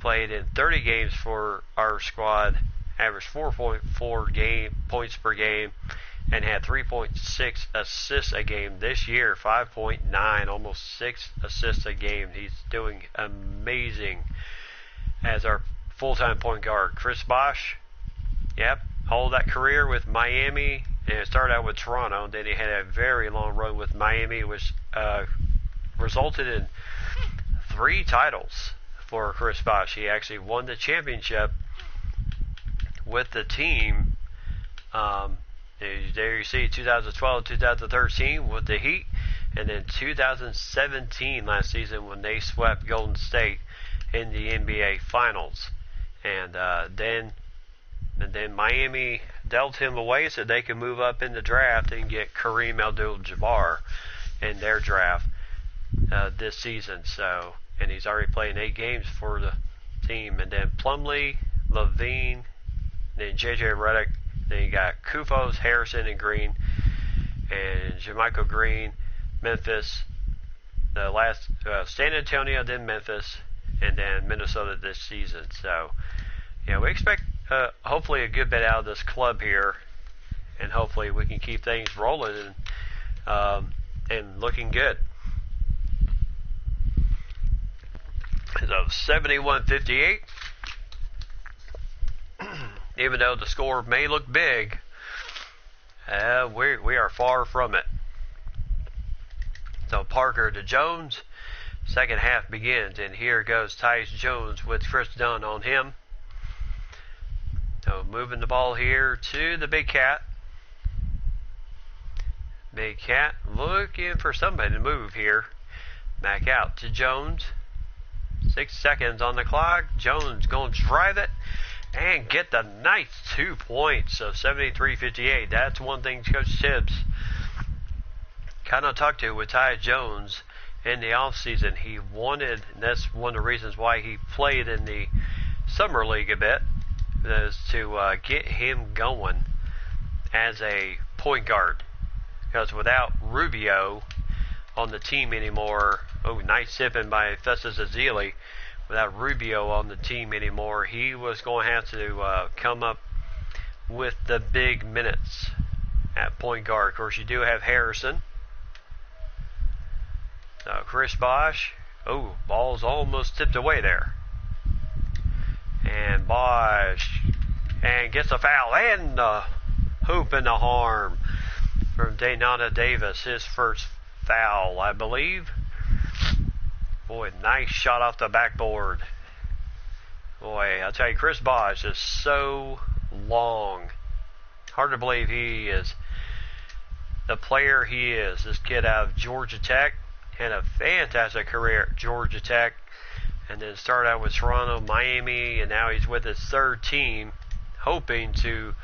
Speaker 1: played in 30 games for our squad, averaged 4.4 points per game, and had 3.6 assists a game. This year, 5.9, almost 6 assists a game. He's doing amazing as our full-time point guard. Chris Bosh, all that career with Miami, and it started out with Toronto. Then he had a very long run with Miami, which resulted in 3 titles for Chris Bosh. He actually won the championship with the team. There you see 2012, 2013 with the Heat, and then 2017 last season when they swept Golden State in the NBA Finals. And then Miami dealt him away so they could move up in the draft and get Kareem Abdul-Jabbar in their draft this season. So, and he's already playing 8 games for the team. And then Plumlee, Levine, then J.J. Redick. Then you got Kufos, Harrison, and Green, and Jermichael Green, Memphis. The last San Antonio, then Memphis, and then Minnesota this season. So, we expect hopefully a good bit out of this club here, and hopefully we can keep things rolling and looking good. So 71-58. Even though the score may look big, we are far from it. So Parker to Jones. Second half begins, and here goes Tyus Jones with Chris Dunn on him. So moving the ball here to the Big Cat. Big Cat looking for somebody to move here. Back out to Jones. 6 seconds on the clock. Jones going to drive it and get the nice 2 points. So 73-58. That's one thing Coach Tibbs kind of talked to with Tyus Jones in the offseason. He wanted, and that's one of the reasons why he played in the Summer League a bit, is to get him going as a point guard. Because without Rubio on the team anymore, nice sipping by Festus Ezeli. Without Rubio on the team anymore, he was going to have to come up with the big minutes at point guard. Of course, you do have Harrison. So Chris Bosh. Ball's almost tipped away there. And Bosh. And gets a foul. And the hoop and the harm from Daynata Davis. His first foul, I believe. Boy, nice shot off the backboard. Boy, I'll tell you, Chris Bosh is so long. Hard to believe he is the player he is. This kid out of Georgia Tech had a fantastic career at Georgia Tech, and then started out with Toronto, Miami, and now he's with his third team, hoping to,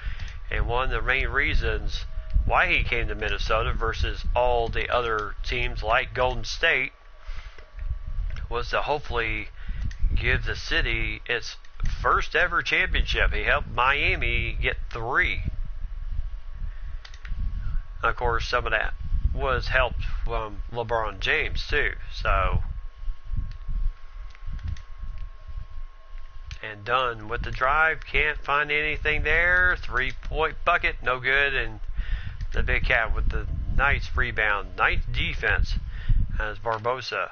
Speaker 1: and one of the main reasons why he came to Minnesota versus all the other teams like Golden State was to hopefully give the city its first ever championship. He helped Miami get 3. Of course, some of that was helped from LeBron James too. So, and done with the drive. Can't find anything there. 3-point bucket, no good. And the Big Cat with the nice rebound, nice defense as Barbosa.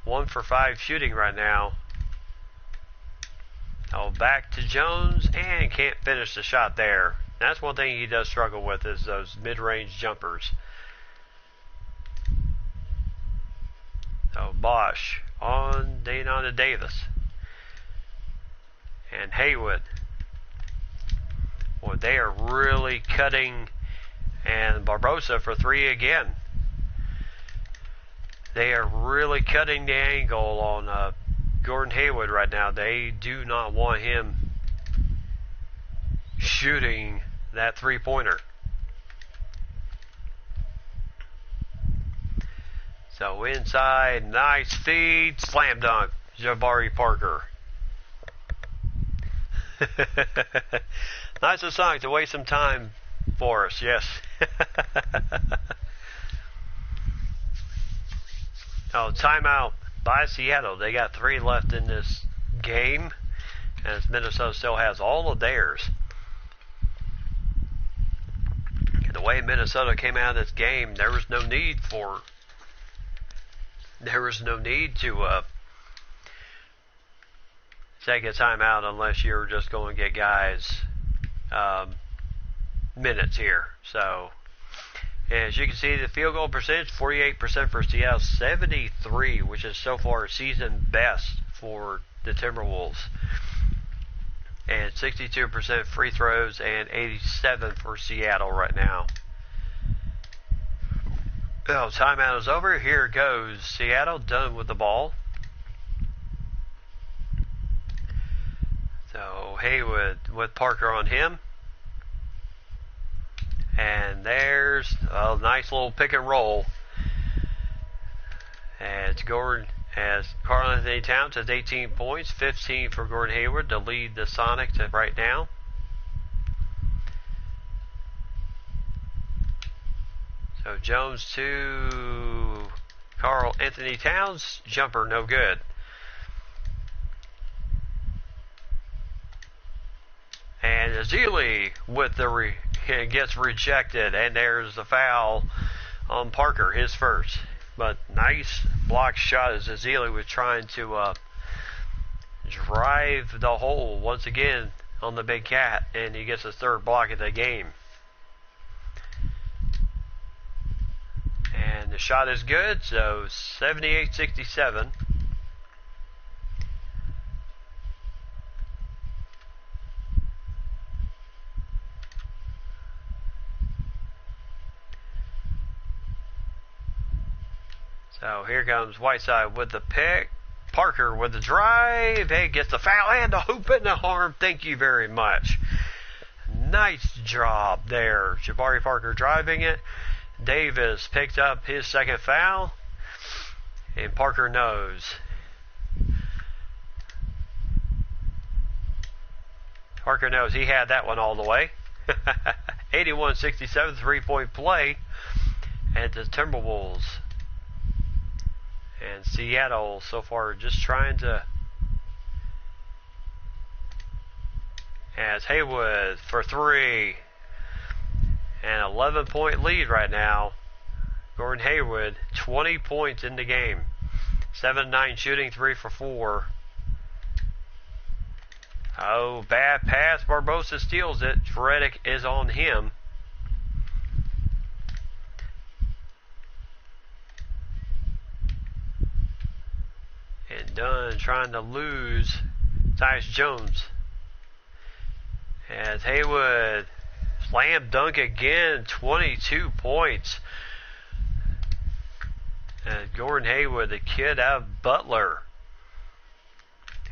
Speaker 1: 1 for 5 shooting right now. Oh, back to Jones and can't finish the shot there. That's one thing he does struggle with, is those mid-range jumpers. So Bosch on to Davis. And Haywood. Well, they are really cutting. And Barbosa for 3 again. They are really cutting the angle on Gordon Haywood right now. They do not want him shooting that 3-pointer. So inside, nice feed, slam dunk, Jabari Parker. Nice of Sonic to waste some time for us, yes. Oh, timeout by Seattle. They got 3 left in this game, as Minnesota still has all of theirs. And the way Minnesota came out of this game, there was no need to take a timeout unless you're just going to get guys minutes here. So, as you can see, the field goal percentage, 48% for Seattle, 73, which is so far season best for the Timberwolves. And 62% free throws and 87 for Seattle right now. Oh, timeout is over. Here goes Seattle, done with the ball. So Haywood with Parker on him. And there's a nice little pick and roll. As Karl Anthony Towns has 18 points, 15 for Gordon Hayward to lead the Sonics right now. So Jones to Karl Anthony Towns, jumper no good. And Azili with the gets rejected, and there's the foul on Parker, his first. But nice block shot as Azili was trying to drive the hole once again on the Big Cat, and he gets his 3rd block of the game. And the shot is good, so 78-67. So here comes Whiteside with the pick. Parker with the drive. Hey, gets the foul and the hoop in the arm. Thank you very much. Nice job there. Jabari Parker driving it. Davis picked up his 2nd foul. And Parker knows. Parker knows he had that one all the way. 81-67, 3-point play. And the Timberwolves. And Seattle so far just trying to, as Haywood for 3, and 11-point lead right now. Gordon Hayward, 20 points in the game, 7-9 shooting, 3 for 4. Oh, bad pass. Barbosa steals it. Redick is on him. And Dunn trying to lose Tyus Jones. As Haywood slam dunk again, 22 points. And Gordon Hayward, the kid out of Butler,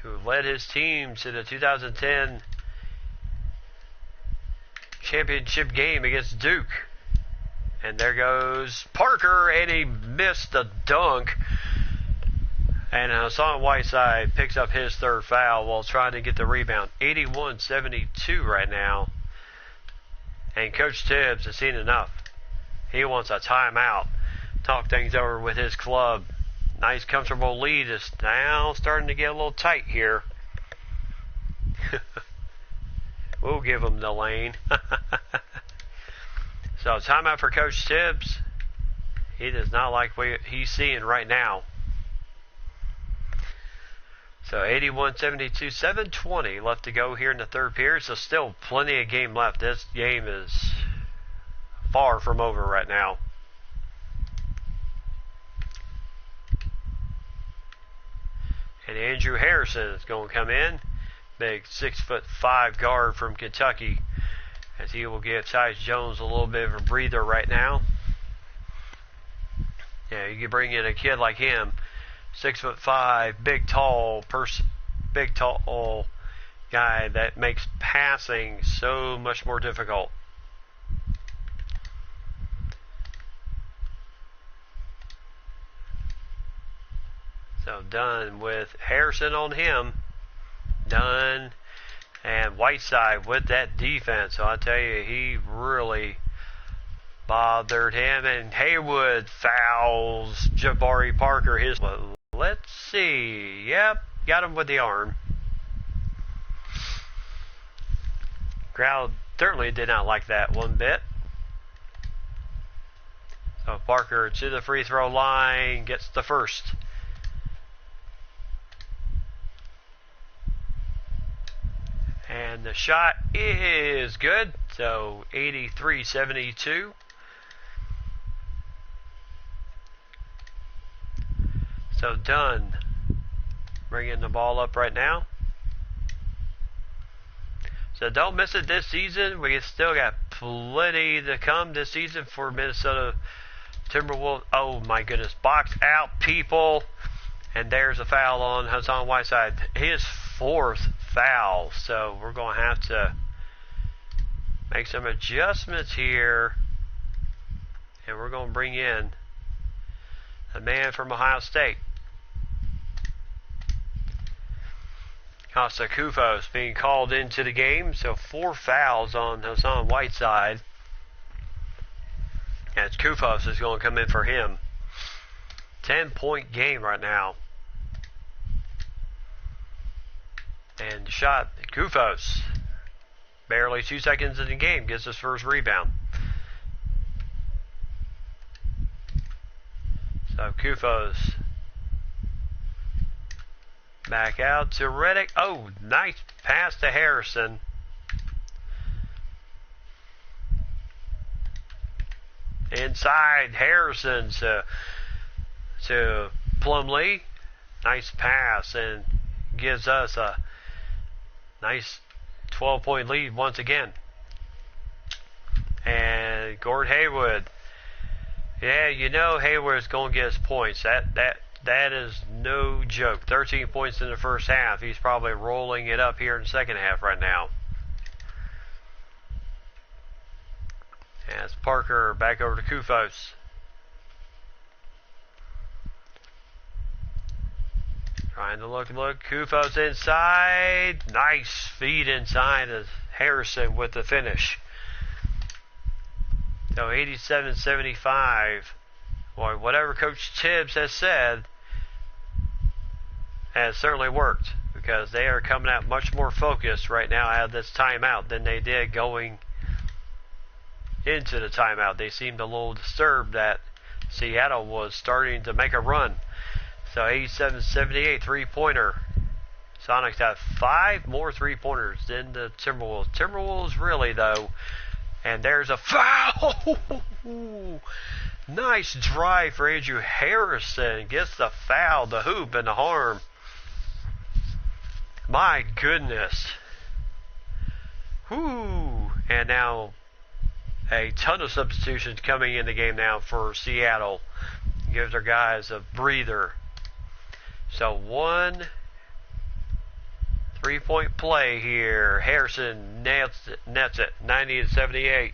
Speaker 1: who led his team to the 2010 championship game against Duke. And there goes Parker, and he missed the dunk. And Hassan Whiteside picks up his third foul while trying to get the rebound. 81-72 right now. And Coach Tibbs has seen enough. He wants a timeout. Talk things over with his club. Nice comfortable lead is now starting to get a little tight here. We'll give him the lane. So timeout for Coach Tibbs. He does not like what he's seeing right now. So 81-72, 7:20 left to go here in the third period. So still plenty of game left. This game is far from over right now. And Andrew Harrison is going to come in. Big 6'5" guard from Kentucky. As he will give Tyus Jones a little bit of a breather right now. Yeah, you can bring in a kid like him. 6'5", big tall guy that makes passing so much more difficult. So Dunn with Harrison on him. Dunn and Whiteside with that defense. So I tell you, he really bothered him. And Haywood fouls Jabari Parker. Let's see. Yep, got him with the arm. Crowd certainly did not like that one bit. So Parker to the free throw line, gets the first. And the shot is good. So 83-72. So Dunn bringing the ball up right now. So don't miss it this season. We still got plenty to come this season for Minnesota Timberwolves. Oh my goodness. Box out, people. And there's a foul on Hassan Whiteside. His fourth foul. So we're going to have to make some adjustments here. And we're going to bring in a man from Ohio State. Costa Kufos being called into the game. So 4 fouls on Hassan Whiteside. As Kufos is going to come in for him. 10-point game right now. And shot, Kufos. Barely 2 seconds in the game. Gets his first rebound. So Kufos. Back out to Reddick. Oh, nice pass to Harrison. Inside Harrison to Plumlee. Nice pass and gives us a nice 12-point lead once again. And Gord Haywood. Yeah, you know Hayward's going to get his points. That is no joke. 13 points in the first half. He's probably rolling it up here in the second half right now. As Parker back over to Kufos. Trying to look. Kufos inside. Nice feed inside of Harrison with the finish. So 87-75. Boy, whatever Coach Tibbs has said has certainly worked, because they are coming out much more focused right now out of this timeout than they did going into the timeout. They seemed a little disturbed that Seattle was starting to make a run. So 87-78, three-pointer. Sonics have 5 more three-pointers than the Timberwolves. Timberwolves really, though. And there's a foul. Nice drive for Andrew Harrison. Gets the foul, the hoop, and the harm. My goodness. Whoo. And now a ton of substitutions coming in the game now for Seattle. Gives their guys a breather. So 1 3-point play here. Harrison nets it 90-78.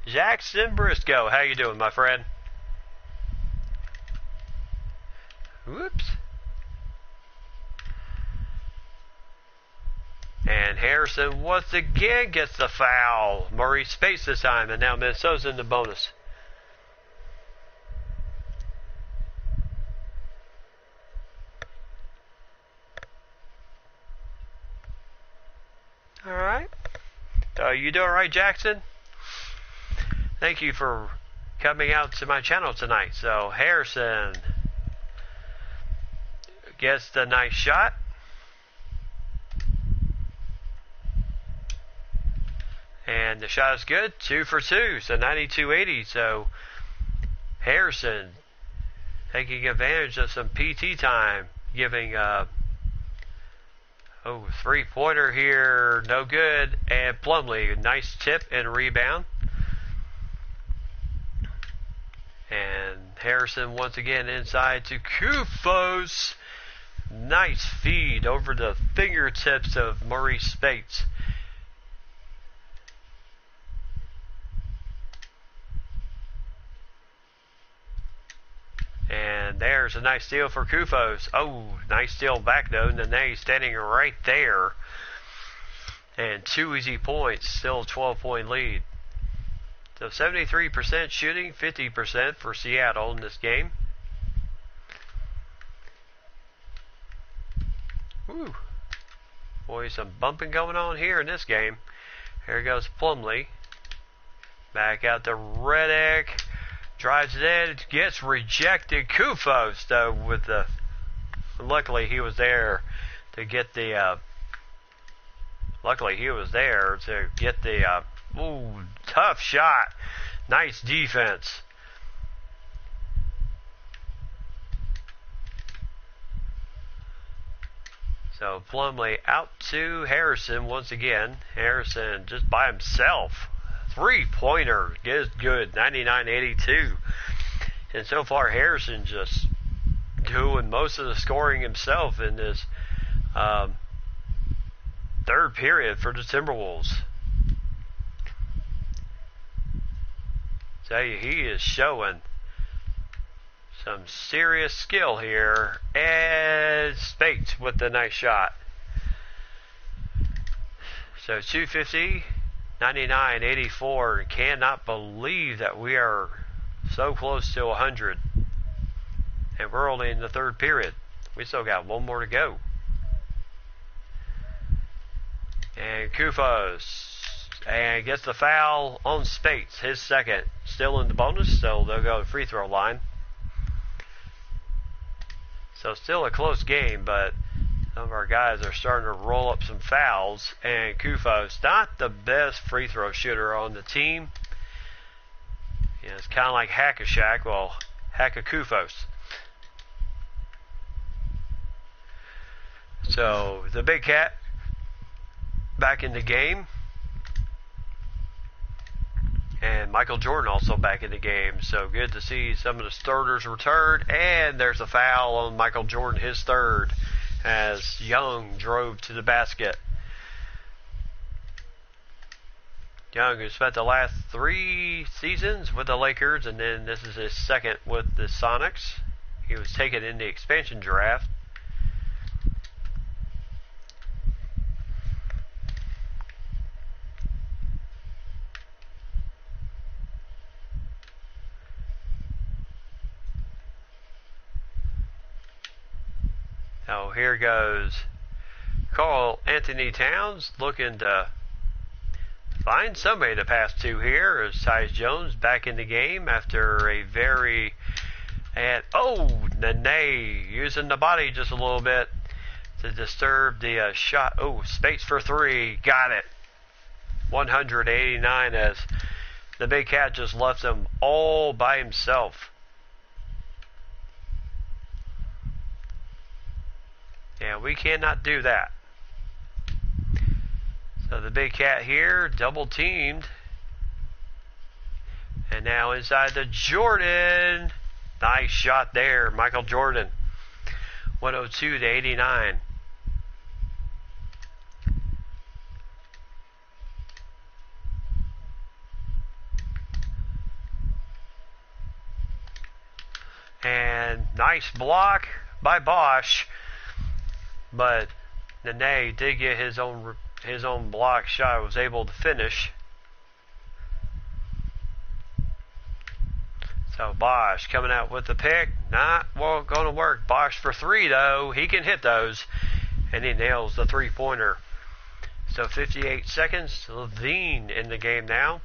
Speaker 1: Jackson Briscoe, how you doing, my friend? Whoops. And Harrison once again gets the foul. Murray space this time, and now Minnesota's in the bonus. Alright. You doing alright, Jackson? Thank you for coming out to my channel tonight. So Harrison gets the nice shot. And the shot is good. 2 for 2. So 92-80. So Harrison taking advantage of some PT time. Giving three-pointer here. No good. And Plumlee. Nice tip and rebound. And Harrison once again inside to Kufos. Nice feed over the fingertips of Murray Spates. And there's a nice steal for Kufos. Oh, nice steal back though. Nene standing right there. And 2 easy points. Still a 12-point lead. So 73% shooting, 50% for Seattle in this game. Woo. Boy, some bumping going on here in this game. Here goes Plumlee. Back out to Redick. Drives it in, gets rejected. Kufos, though, with the... Luckily, he was there to get the... Ooh, tough shot. Nice defense. So, Plumlee out to Harrison once again. Harrison just by himself. Three-pointer is good, 99-82. And so far, Harrison just doing most of the scoring himself in this third period for the Timberwolves. Tell you, he is showing some serious skill here. And Spates with the nice shot. So 250. 99-84. Cannot believe that we are so close to 100. And we're only in the third period. We still got one more to go. And Kufos. And gets the foul on Spates. His second. Still in the bonus, so they'll go to free throw line. So still a close game, but some of our guys are starting to roll up some fouls, and Kufos, not the best free throw shooter on the team. Yeah, it's kind of like Hack-a-Shack, well, Hack-a-Kufos. So, the Big Cat back in the game. And Michael Jordan also back in the game. So, good to see some of the starters return. And there's a foul on Michael Jordan, his third, as Young drove to the basket. Young, who spent the last 3 seasons with the Lakers, and then this is his second with the Sonics. He was taken in the expansion draft. So here goes Karl Anthony Towns looking to find somebody to pass to here as Tyus Jones back in the game after a very... And, Nene using the body just a little bit to disturb the shot. Oh, Spates for 3. Got it. 189 as the Big Cat just left him all by himself. Yeah, we cannot do that. So the Big Cat here, double teamed. And now inside the Jordan. Nice shot there, Michael Jordan. 102-89. And nice block by Bosch, but Nene did get his own block shot, was able to finish. So Bosch coming out with the pick, not going to work. Bosch for three though, he can hit those, and he nails the three-pointer. So 58 seconds, Levine in the game now.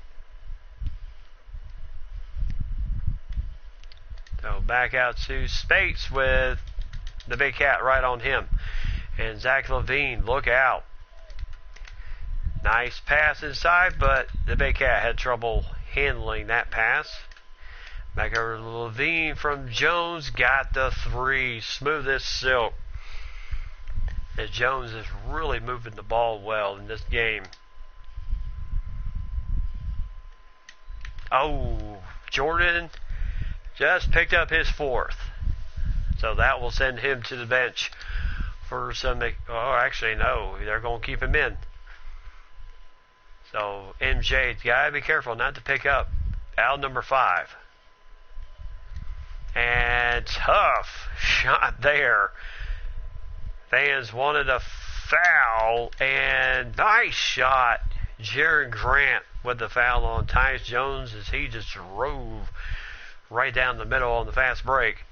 Speaker 1: So back out to Spates with the big cat right on him. And Zach Levine, look out. Nice pass inside, but the big cat had trouble handling that pass. Back over to Levine from Jones, got the three, smooth as silk. As Jones is really moving the ball well in this game. Oh, Jordan just picked up his fourth. So that will send him to the bench for some, oh actually no, they're going to keep him in. So MJ's got to be careful not to pick up foul number 5. And tough shot there. Fans wanted a foul, and nice shot. Jaron Grant with the foul on Tyus Jones as he just drove right down the middle on the fast break.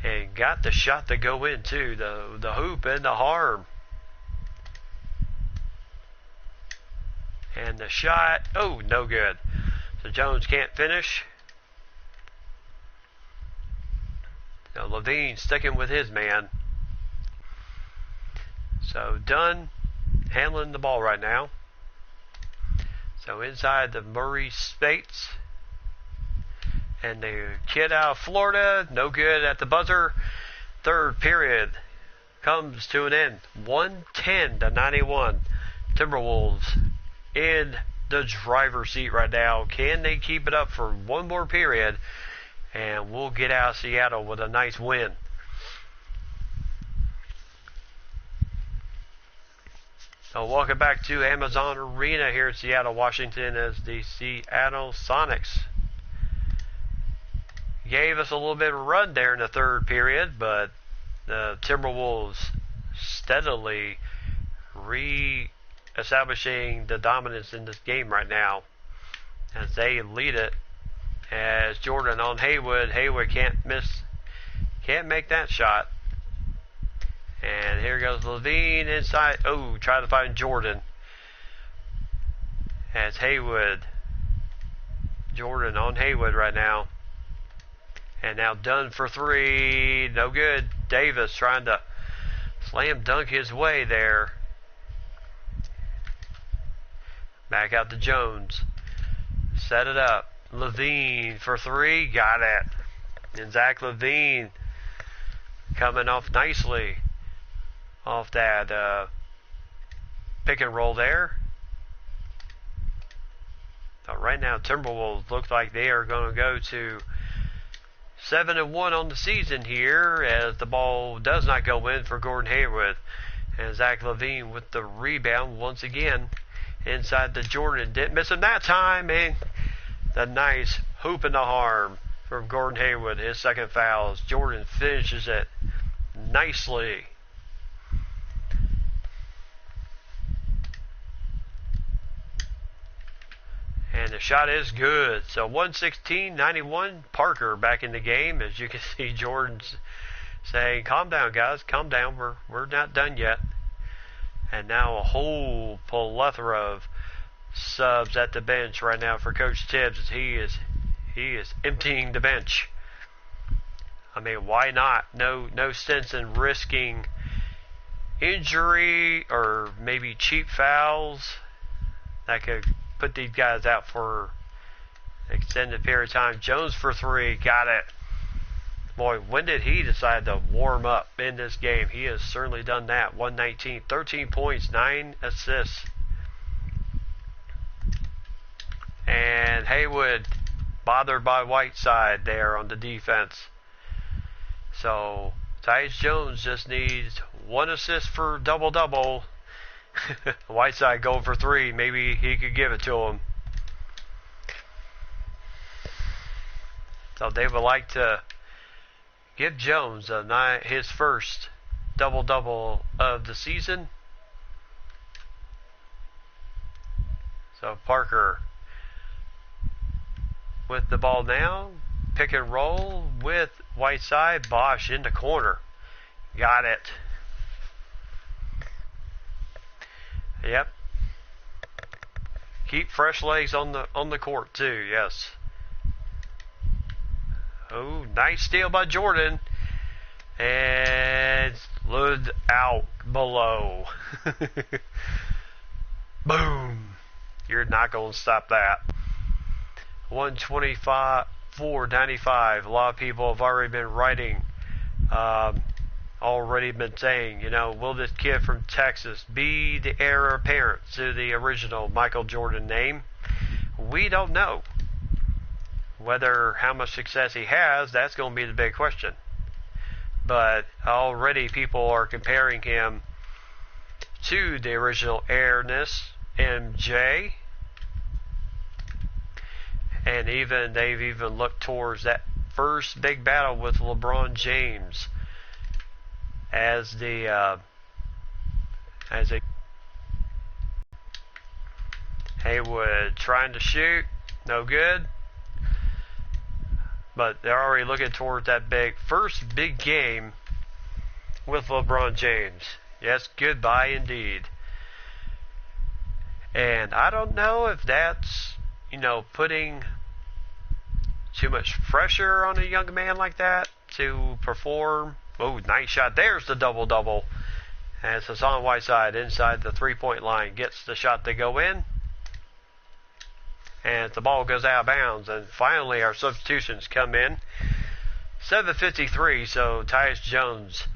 Speaker 1: And got the shot to go in too, the hoop and the harm. And the shot, oh, no good. So Jones can't finish. Now Levine sticking with his man. So Dunn handling the ball right now. So inside the Murray Spates. And the kid out of Florida, no good at the buzzer. Third period comes to an end. 110-91. Timberwolves in the driver's seat right now. Can they keep it up for one more period? And we'll get out of Seattle with a nice win. So welcome back to Amazon Arena here in Seattle, Washington, as the Seattle Sonics gave us a little bit of a run there in the third period, but the Timberwolves steadily re-establishing the dominance in this game right now as they lead it. As Jordan on Haywood. Haywood can't make that shot. And here goes Levine inside. Oh, try to find Jordan. As Haywood. Jordan on Haywood right now. And now Dunn for three. No good. Davis trying to slam dunk his way there. Back out to Jones. Set it up. Levine for three, got it. And Zach Levine coming off nicely off that pick and roll there. So right now Timberwolves look like they are going to go to 7-1 on the season here, as the ball does not go in for Gordon Hayward. And Zach Levine with the rebound once again inside the Jordan. Didn't miss him that time, and the nice hoop and the harm from Gordon Hayward, his second foul, as Jordan finishes it nicely. And the shot is good. So 116-91, Parker back in the game. As you can see, Jordan's saying, calm down, guys, calm down. We're not done yet. And now a whole plethora of subs at the bench right now for Coach Tibbs, as he is emptying the bench. I mean, why not? No sense in risking injury or maybe cheap fouls that could put these guys out for an extended period of time. Jones for three, got it. Boy, when did he decide to warm up in this game? He has certainly done that. 119, 13 points, 9 assists. And Haywood bothered by Whiteside there on the defense. So Tyus Jones just needs one assist for double-double. Whiteside going for three. Maybe he could give it to him. So they would like to Give Jones his first double-double of the season. So Parker with the ball now. Pick and roll with Whiteside. Bosch in the corner. Got it. Yep. Keep fresh legs on the court too. Yes. Oh, nice steal by Jordan. And slid out below. Boom. You're not going to stop that. 125-495. A lot of people have already been writing, already been saying, will this kid from Texas be the heir apparent to the original Michael Jordan name? We don't know. Whether how much success he has, that's going to be the big question. But already people are comparing him to the original heirness, MJ. And they've even looked towards that first big battle with LeBron James as a Haywood trying to shoot, no good. But they're already looking towards that first big game with LeBron James. Yes, goodbye indeed. And I don't know if that's, putting too much pressure on a young man like that to perform. Oh, nice shot. There's the double-double. As Hassan Whiteside inside the three-point line gets the shot to go in. And the ball goes out of bounds. And finally our substitutions come in. 7:53, so Tyus Jones,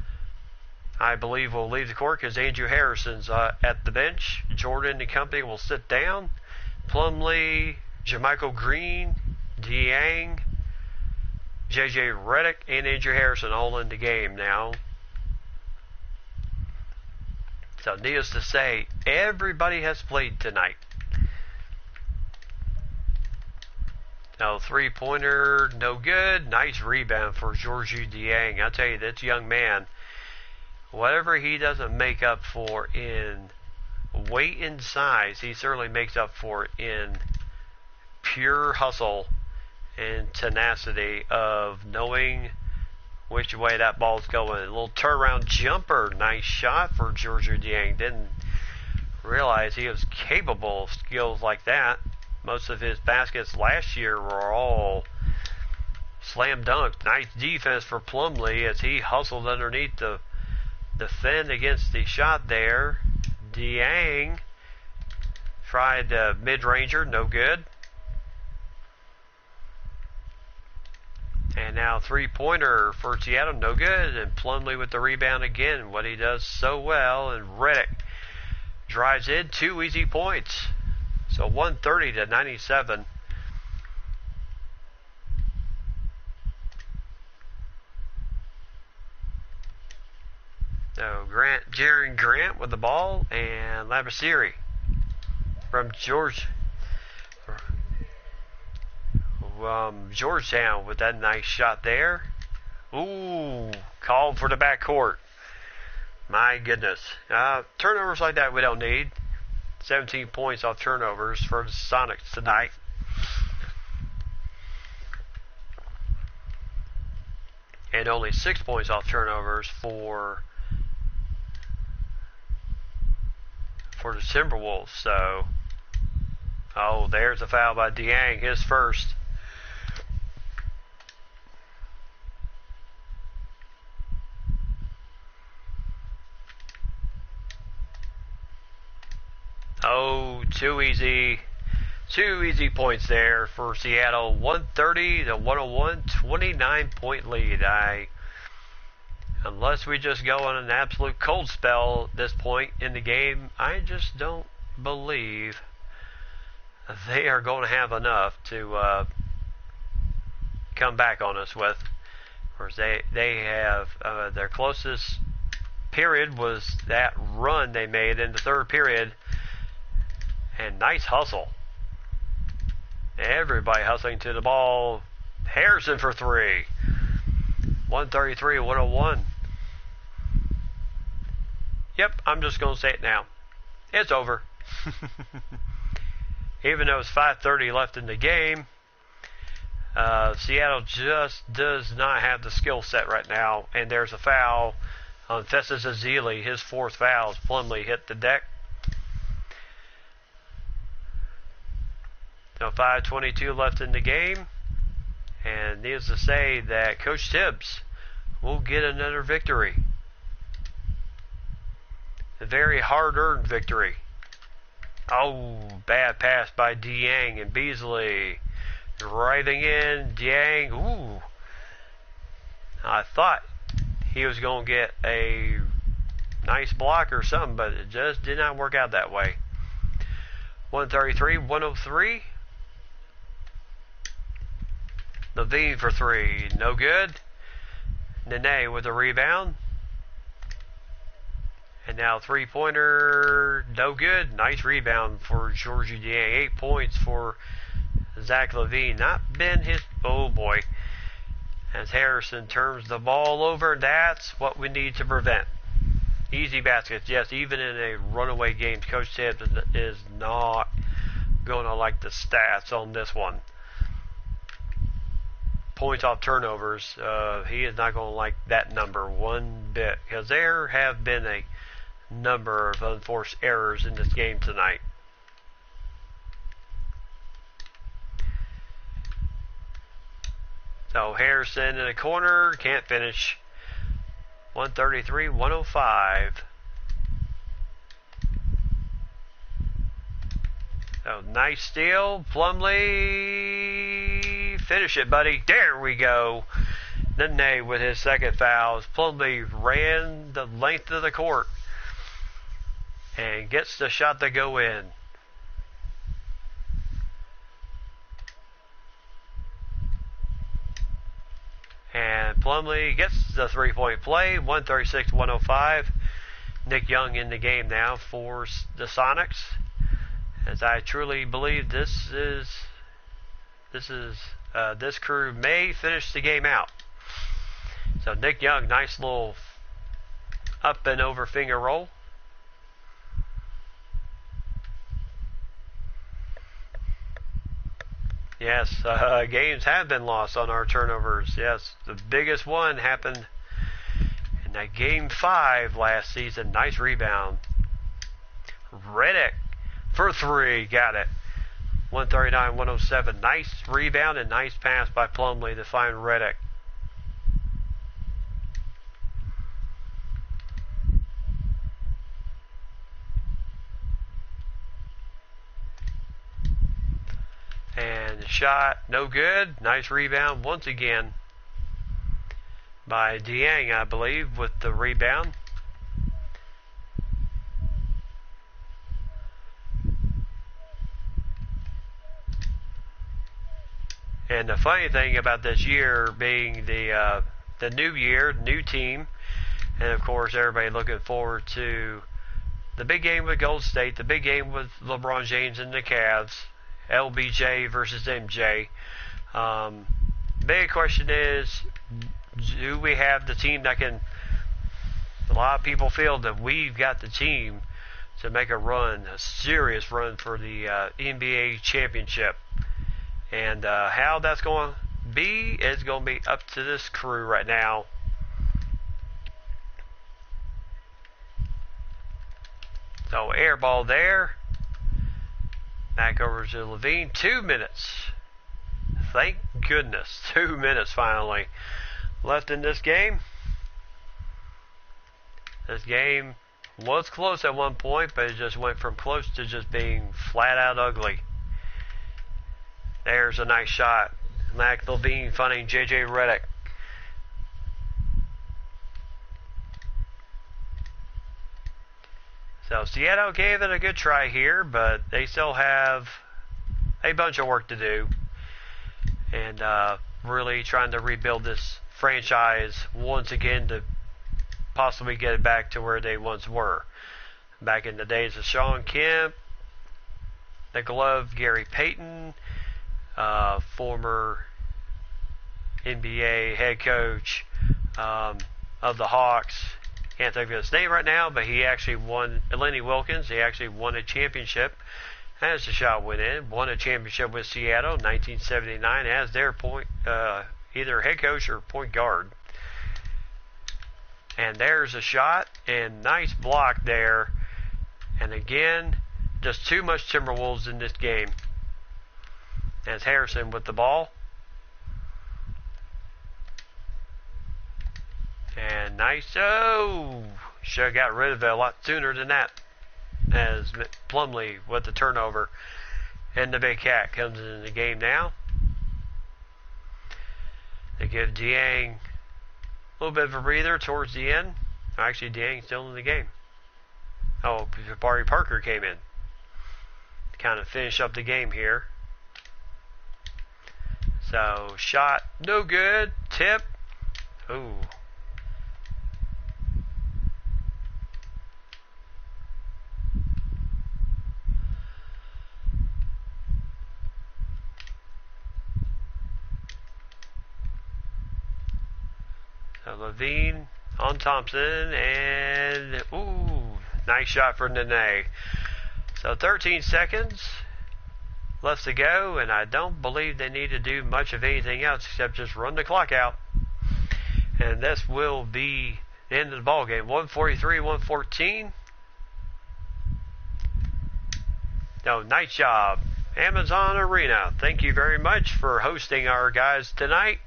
Speaker 1: I believe, will leave the court because Andrew Harrison's at the bench. Jordan and company will sit down. Plumlee, Jermichael Green, Dieng, J.J. Redick, and Andrew Harrison all in the game now. So needless to say, everybody has played tonight. No three-pointer, no good. Nice rebound for Georges Dieng. I tell you, this young man, whatever he doesn't make up for in weight and size, he certainly makes up for it in pure hustle and tenacity of knowing which way that ball's going. A little turnaround jumper. Nice shot for Georges Dieng. Didn't realize he was capable of skills like that. Most of his baskets last year were all slam dunks. Nice defense for Plumlee as he hustled underneath to defend against the shot there. Dieng tried mid-ranger, no good. And now three-pointer for Seattle, no good. And Plumlee with the rebound again, what he does so well. And Redick drives in, 2 easy points. So 130-97. So Jaren Grant with the ball, and Labasiri from Georgetown with that nice shot there. Ooh, called for the backcourt. My goodness. Turnovers like that we don't need. 17 points off turnovers for the Sonics tonight. And only 6 points off turnovers for the Timberwolves. So, there's a foul by Dieng, his first. Too easy points there for Seattle. 130-101, 29-point lead. Unless we just go on an absolute cold spell at this point in the game, I just don't believe they are going to have enough to come back on us with. Of course, they have their closest period was that run they made in the third period. And nice hustle. Everybody hustling to the ball. Harrison for three. 133-101. Yep, I'm just going to say it now. It's over. Even though it's 5:30 left in the game, Seattle just does not have the skill set right now. And there's a foul on Festus Ezeli, his fourth foul. Plumlee hit the deck. So 5:22 left in the game. And needless to say that Coach Tibbs will get another victory. A very hard-earned victory. Oh, bad pass by Dieng and Beasley. Driving in, Dieng. Ooh. I thought he was going to get a nice block or something, but it just did not work out that way. 133-103. Levine for three. No good. Nene with a rebound. And now three-pointer, no good. Nice rebound for Georgie Dieng. 8 points for Zach LaVine. Not been his, oh boy. As Harrison turns the ball over, that's what we need to prevent. Easy baskets, yes, even in a runaway game, Coach Tibbs is not going to like the stats on this one. Points off turnovers, he is not going to like that number one bit, because there have been a number of unforced errors in this game tonight. So Harrison in the corner, can't finish. 133-105. So nice steal, Plumlee, finish it, buddy. There we go. Nene with his second foul. Plumlee ran the length of the court and gets the shot to go in. And Plumlee gets the three-point play. 136-105. Nick Young in the game now for the Sonics. As I truly believe this crew may finish the game out. So Nick Young, nice little up and over finger roll. Yes, games have been lost on our turnovers. Yes, the biggest one happened in that game 5 last season. Nice rebound. Redick for three, got it. 139-107. Nice rebound and nice pass by Plumlee to find Redick. And shot, no good. Nice rebound once again by Dieng, I believe, with the rebound. And the funny thing about this year being the new year, new team, and of course everybody looking forward to the big game with Golden State, the big game with LeBron James and the Cavs. LBJ versus MJ. Big question is, do we have the team that can... A lot of people feel that we've got the team to make a run, a serious run for the NBA championship. And how that's going to be is going to be up to this crew right now. So air ball there. Back over to Levine. 2 minutes. Thank goodness. 2 minutes finally left in this game. This game was close at one point, but it just went from close to just being flat out ugly. There's a nice shot. Mac Levine finding JJ Redick. So Seattle gave it a good try here, but they still have a bunch of work to do. And really trying to rebuild this franchise once again to possibly get it back to where they once were. Back in the days of Sean Kemp, the glove Gary Payton, former NBA head coach of the Hawks. Can't think of his name right now, but he actually won. Lenny Wilkins. He actually won a championship as the shot went in. Won a championship with Seattle in 1979 as their either head coach or point guard. And there's a shot, and nice block there. And again, just too much Timberwolves in this game. As Harrison with the ball. And nice. Oh! Should have got rid of it a lot sooner than that. As Plumlee with the turnover. And the Big Cat comes in the game now. They give Dieng a little bit of a breather towards the end. Actually, Dieng's still in the game. Oh, Jabari Parker came in to kind of finish up the game here. So, shot, no good. Tip. Ooh. So, Levine on Thompson, and ooh, nice shot for Nene. So 13 seconds left to go, and I don't believe they need to do much of anything else except just run the clock out. And this will be the end of the ball game. 143-114. No, nice job, Amazon Arena. Thank you very much for hosting our guys tonight.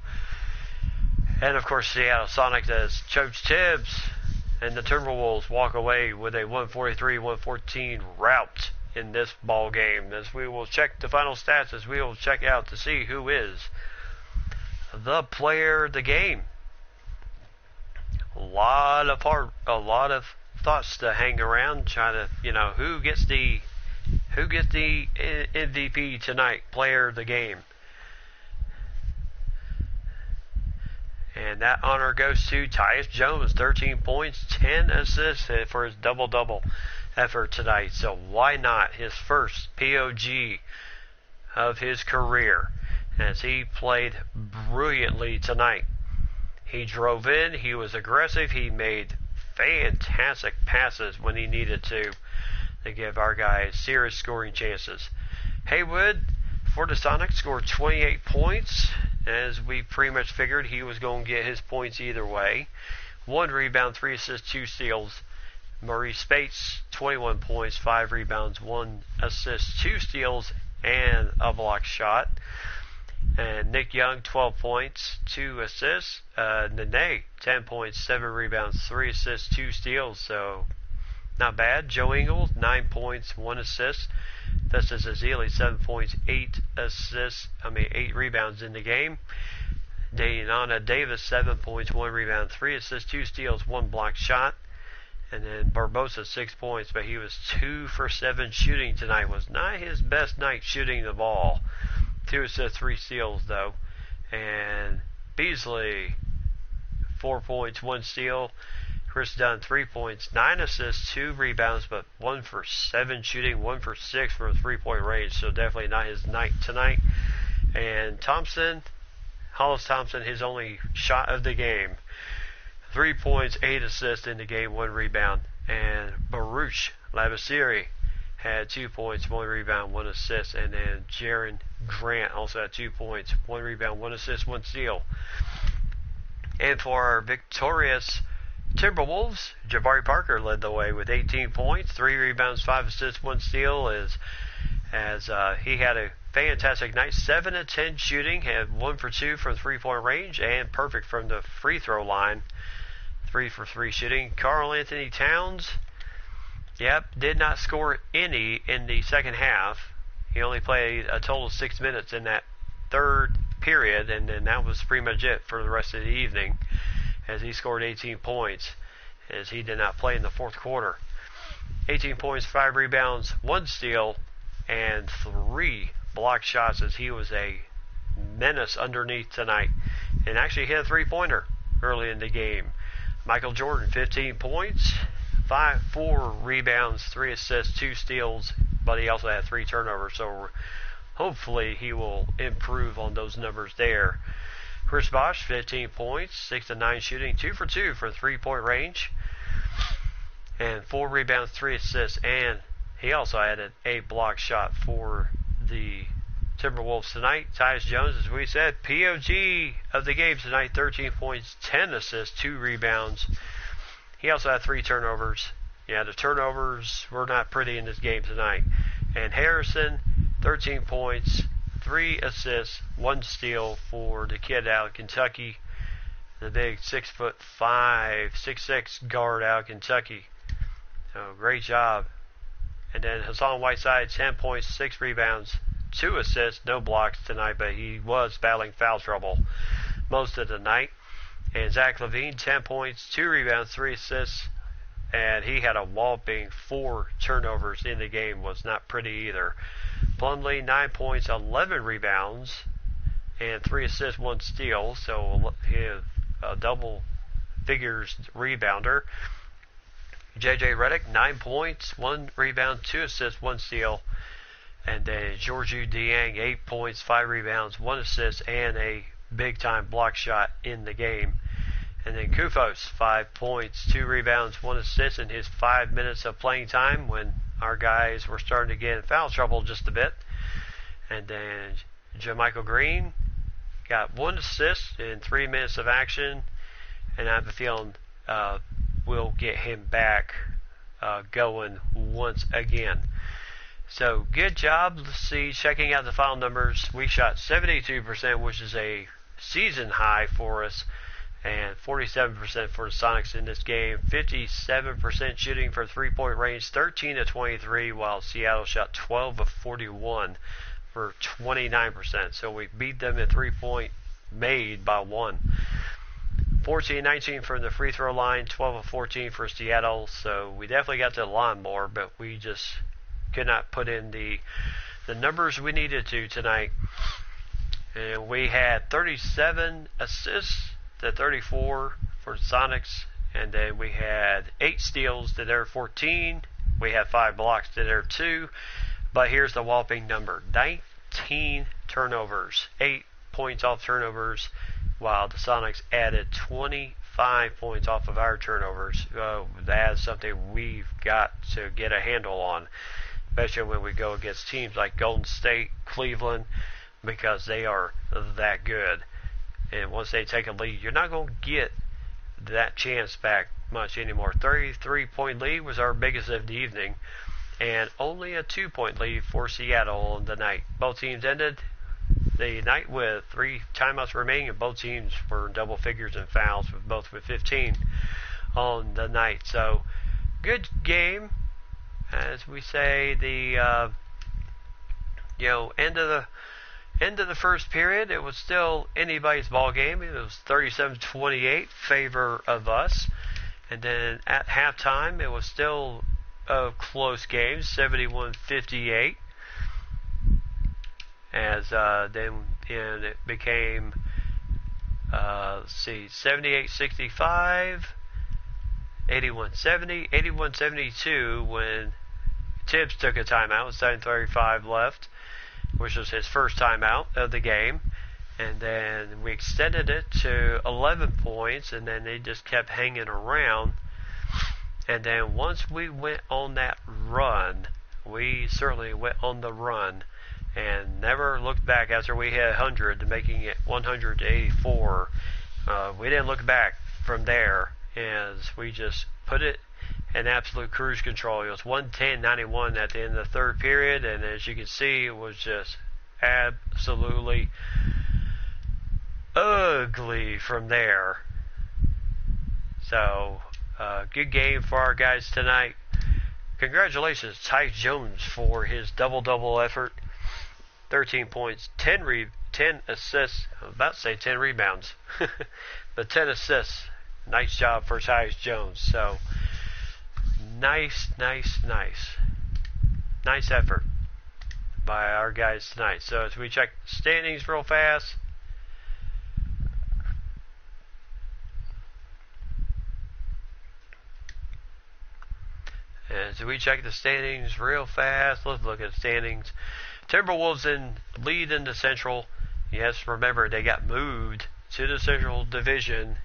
Speaker 1: And of course, Seattle Sonics as Coach Tibbs and the Timberwolves walk away with a 143-114 rout in this ball game. As we will check the final stats, as we will check out to see who is the player of the game. A lot of thoughts to hang around, trying to who gets the MVP tonight, player of the game. And that honor goes to Tyus Jones, 13 points, 10 assists for his double-double effort tonight. So why not his first POG of his career, as he played brilliantly tonight. He drove in, he was aggressive, he made fantastic passes when he needed to give our guys serious scoring chances. Haywood for the Sonics scored 28 points. As we pretty much figured he was going to get his points either way. 1 rebound, 3 assists, 2 steals. Maurice Spates, 21 points, 5 rebounds, 1 assist, 2 steals, and a block shot. And Nick Young, 12 points, 2 assists. Nene, 10 points, 7 rebounds, 3 assists, 2 steals. So, not bad. Joe Ingles, 9 points, 1 assist. Festus Ezeli, 7 points, 8 rebounds in the game. Dayanana Davis, 7 points, 1 rebound, 3 assists, 2 steals, 1 block shot. And then Barbosa, 6 points, but he was 2 for 7 shooting tonight. Was not his best night shooting the ball. 2 assists, 3 steals, though. And Beasley, 4 points, 1 steal. Chris Dunn, 3 points, 9 assists, 2 rebounds, but 1 for 7 shooting, 1 for 6 from a 3-point range. So definitely not his night tonight. And Thompson, Hollis Thompson, his only shot of the game. 3 points, 8 assists in the game, 1 rebound. And Baruch Labasiri had 2 points, 1 rebound, 1 assist. And then Jaron Grant also had 2 points, 1 rebound, 1 assist, 1 steal. And for our victorious Timberwolves, Jabari Parker led the way with 18 points, 3 rebounds, 5 assists, 1 steal. As he had a fantastic night, 7 of 10 shooting, had 1 for 2 from 3-point range, and perfect from the free throw line. 3 for 3 shooting. Karl Anthony Towns, did not score any in the second half. He only played a total of 6 minutes in that third period, and then that was pretty much it for the rest of the evening, as he scored 18 points, as he did not play in the fourth quarter. 18 points, 5 rebounds, 1 steal, and 3 block shots, as he was a menace underneath tonight, and actually hit a 3-pointer early in the game. Michael Jordan, 15 points, 4 rebounds, 3 assists, 2 steals, but he also had 3 turnovers, so hopefully he will improve on those numbers there. Chris Bosh, 15 points, 6 of 9 shooting, 2 for 2 for 3-point range, and 4 rebounds, 3 assists, and he also added a block shot for the Timberwolves tonight. Tyus Jones, as we said, POG of the game tonight, 13 points, 10 assists, 2 rebounds. He also had 3 turnovers. Yeah, the turnovers were not pretty in this game tonight. And Harrison, 13 points, 3 assists, 1 steal for the kid out of Kentucky, the big 6'5", 6'6" guard out of Kentucky. So great job. And then Hassan Whiteside, 10 points, 6 rebounds, 2 assists, no blocks tonight, but he was battling foul trouble most of the night. And Zach LaVine, 10 points, 2 rebounds, 3 assists, and he had a whopping 4 turnovers in the game. Was not pretty either. Plumlee, 9 points, 11 rebounds, and 3 assists, 1 steal, so he had a double figures rebounder. JJ Redick, 9 points, 1 rebound, 2 assists, 1 steal. And then Georgiou Dieng, 8 points, 5 rebounds, 1 assist, and a big-time block shot in the game. And then Kufos, 5 points, 2 rebounds, 1 assist in his 5 minutes of playing time when our guys were starting to get in foul trouble just a bit. And then JaMychal Green got 1 assist in 3 minutes of action. And I have a feeling we'll get him back going once again. So good job. Let's see, checking out the final numbers. We shot 72%, which is a season high for us, and 47% for the Sonics in this game. 57% shooting for 3-point range, 13 of 23, while Seattle shot 12 of 41 for 29%. So we beat them at 3-point made by 1. 14-19 from the free throw line, 12 of 14 for Seattle. So we definitely got to the line more, but we just could not put in the numbers we needed to tonight. And we had 37 assists to 34 for the Sonics, and then we had 8 steals to their 14. We had 5 blocks to their 2. But here's the whopping number: 19 turnovers, 8 points off turnovers, while the Sonics added 25 points off of our turnovers. That is something we've got to get a handle on, especially when we go against teams like Golden State, Cleveland, because they are that good. And once they take a lead, you're not going to get that chance back much anymore. 33-point lead was our biggest of the evening, and only a 2-point lead for Seattle on the night. Both teams ended the night with 3 timeouts remaining, and both teams were in double figures in fouls, both with 15 on the night. So, good game. As we say, the end of the first period, it was still anybody's ball game. It was 37-28 favor of us, and then at halftime, it was still a close game, 71-58. As then it became 78-65. 81-70, 81-72 when Tibbs took a timeout with 7:35 left, which was his first timeout of the game. And then we extended it to 11 points, and then they just kept hanging around. And then once we went on that run, we certainly went on the run and never looked back after we hit 100, making it 100-84. We didn't look back from there, as we just put it in absolute cruise control. It was 110-91 at the end of the third period, and as you can see, it was just absolutely ugly from there. So, good game for our guys tonight. Congratulations, Tyus Jones, for his double-double effort. 13 points, 10 assists. I was about to say 10 rebounds, but 10 assists. Nice job for Tyus Jones. So, nice effort by our guys tonight. So, as we check standings real fast, let's look at the standings. Timberwolves in lead in the Central. Yes, remember, they got moved to the Central Division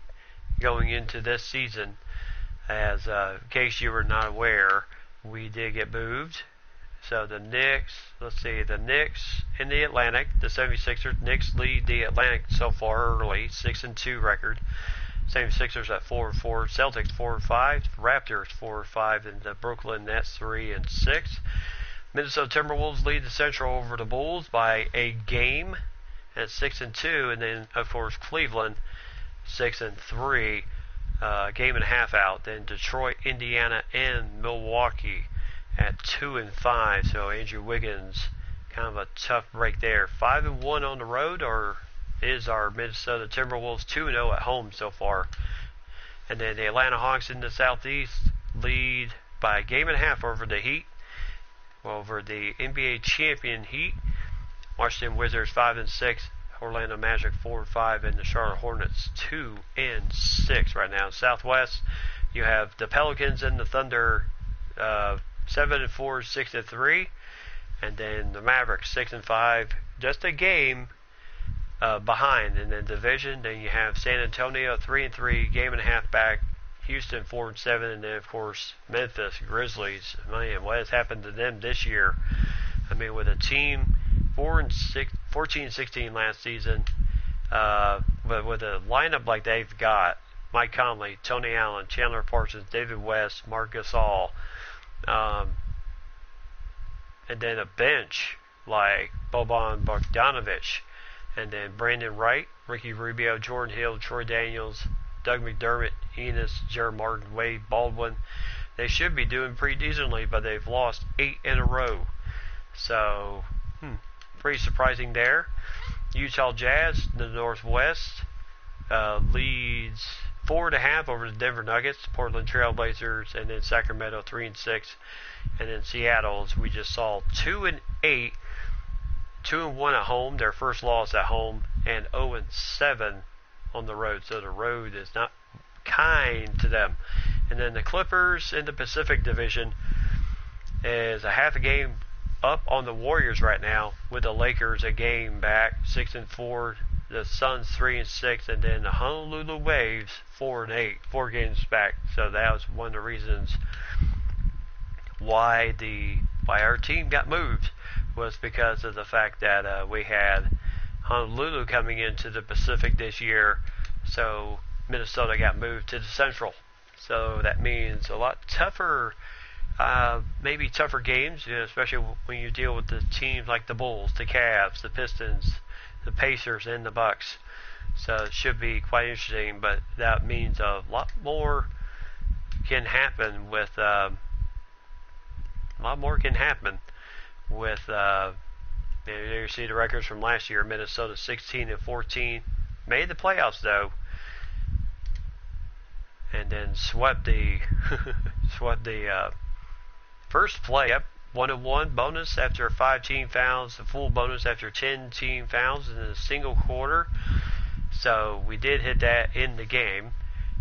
Speaker 1: going into this season. As in case you were not aware, we did get moved. So the Knicks, the Knicks in the Atlantic, the 76ers. Knicks lead the Atlantic so far early, 6-2 record. 76ers at 4-4, Celtics 4-5, Raptors 4-5, and the Brooklyn Nets 3-6. Minnesota Timberwolves lead the Central over the Bulls by a game at 6-2, and then of course Cleveland 6-3, game and a half out. Then Detroit, Indiana, and Milwaukee at 2-5. So Andrew Wiggins, kind of a tough break there. 5-1 on the road, or is our Minnesota Timberwolves 2-0 at home so far. And then the Atlanta Hawks in the Southeast lead by a game and a half over the Heat, over the NBA champion Heat. Washington Wizards 5-6, Orlando Magic 4-5, and the Charlotte Hornets 2-6 right now. Southwest, you have the Pelicans and the Thunder 7-4, 6-3, and then the Mavericks 6-5, just a game behind. In the division, then you have San Antonio 3-3, game and a half back. Houston 4-7, and then of course Memphis Grizzlies. Man, what has happened to them this year? I mean, with a team 14-16 last season, but with a lineup like they've got, Mike Conley, Tony Allen, Chandler Parsons, David West, Marc Gasol, and then a bench like Boban Bogdanovic, and then Brandon Wright, Ricky Rubio, Jordan Hill, Troy Daniels, Doug McDermott, Enos, Jared Martin, Wade Baldwin. They should be doing pretty decently, but they've lost 8 in a row. So, pretty surprising there. Utah Jazz, the Northwest, leads 4.5 over the Denver Nuggets, Portland Trail Blazers, and then Sacramento 3-6, and then Seattle, as we just saw, 2-8, 2-1 at home, their first loss at home, and 0-7 on the road. So the road is not kind to them. And then the Clippers in the Pacific Division is a half a game up on the Warriors right now, with the Lakers a game back, 6-4, the Suns 3-6, and then the Honolulu Waves 4-8, 4 games back. So that was one of the reasons why our team got moved, was because of the fact that we had Honolulu coming into the Pacific this year. So Minnesota got moved to the Central. So that means a lot tougher, maybe tougher games, especially when you deal with the teams like the Bulls, the Cavs, the Pistons, the Pacers, and the Bucks. So it should be quite interesting, but that means a lot more can happen with you see the records from last year. Minnesota 16-14, made the playoffs though, and then swept the first play up 1-1 bonus after 5 team fouls, a full bonus after 10 team fouls in a single quarter. So we did hit that in the game.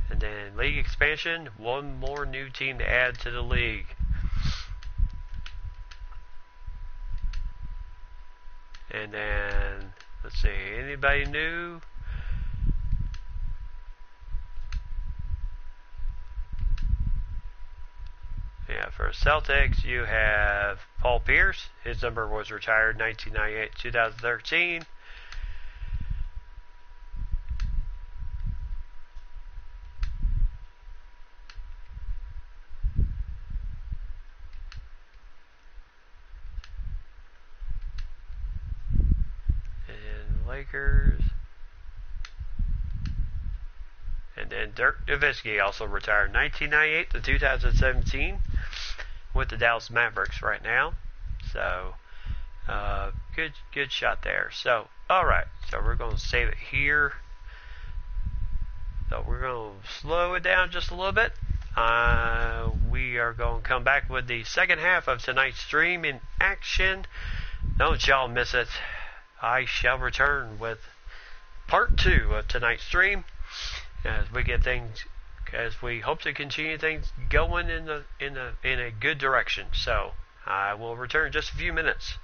Speaker 1: And then league expansion, one more new team to add to the league. And then, let's see, anybody new? Yeah, for Celtics, you have Paul Pierce. His number was retired 1998-2013. Lakers. And then Dirk Nowitzki also retired 1998-2017 with the Dallas Mavericks right now. So good shot there. So alright, so we're going to save it here. So we're going to slow it down just a little bit. We are going to come back with the second half of tonight's stream in action. Don't y'all miss it. I shall return with part 2 of tonight's stream as we hope to continue things going in a good direction. So I will return in just a few minutes.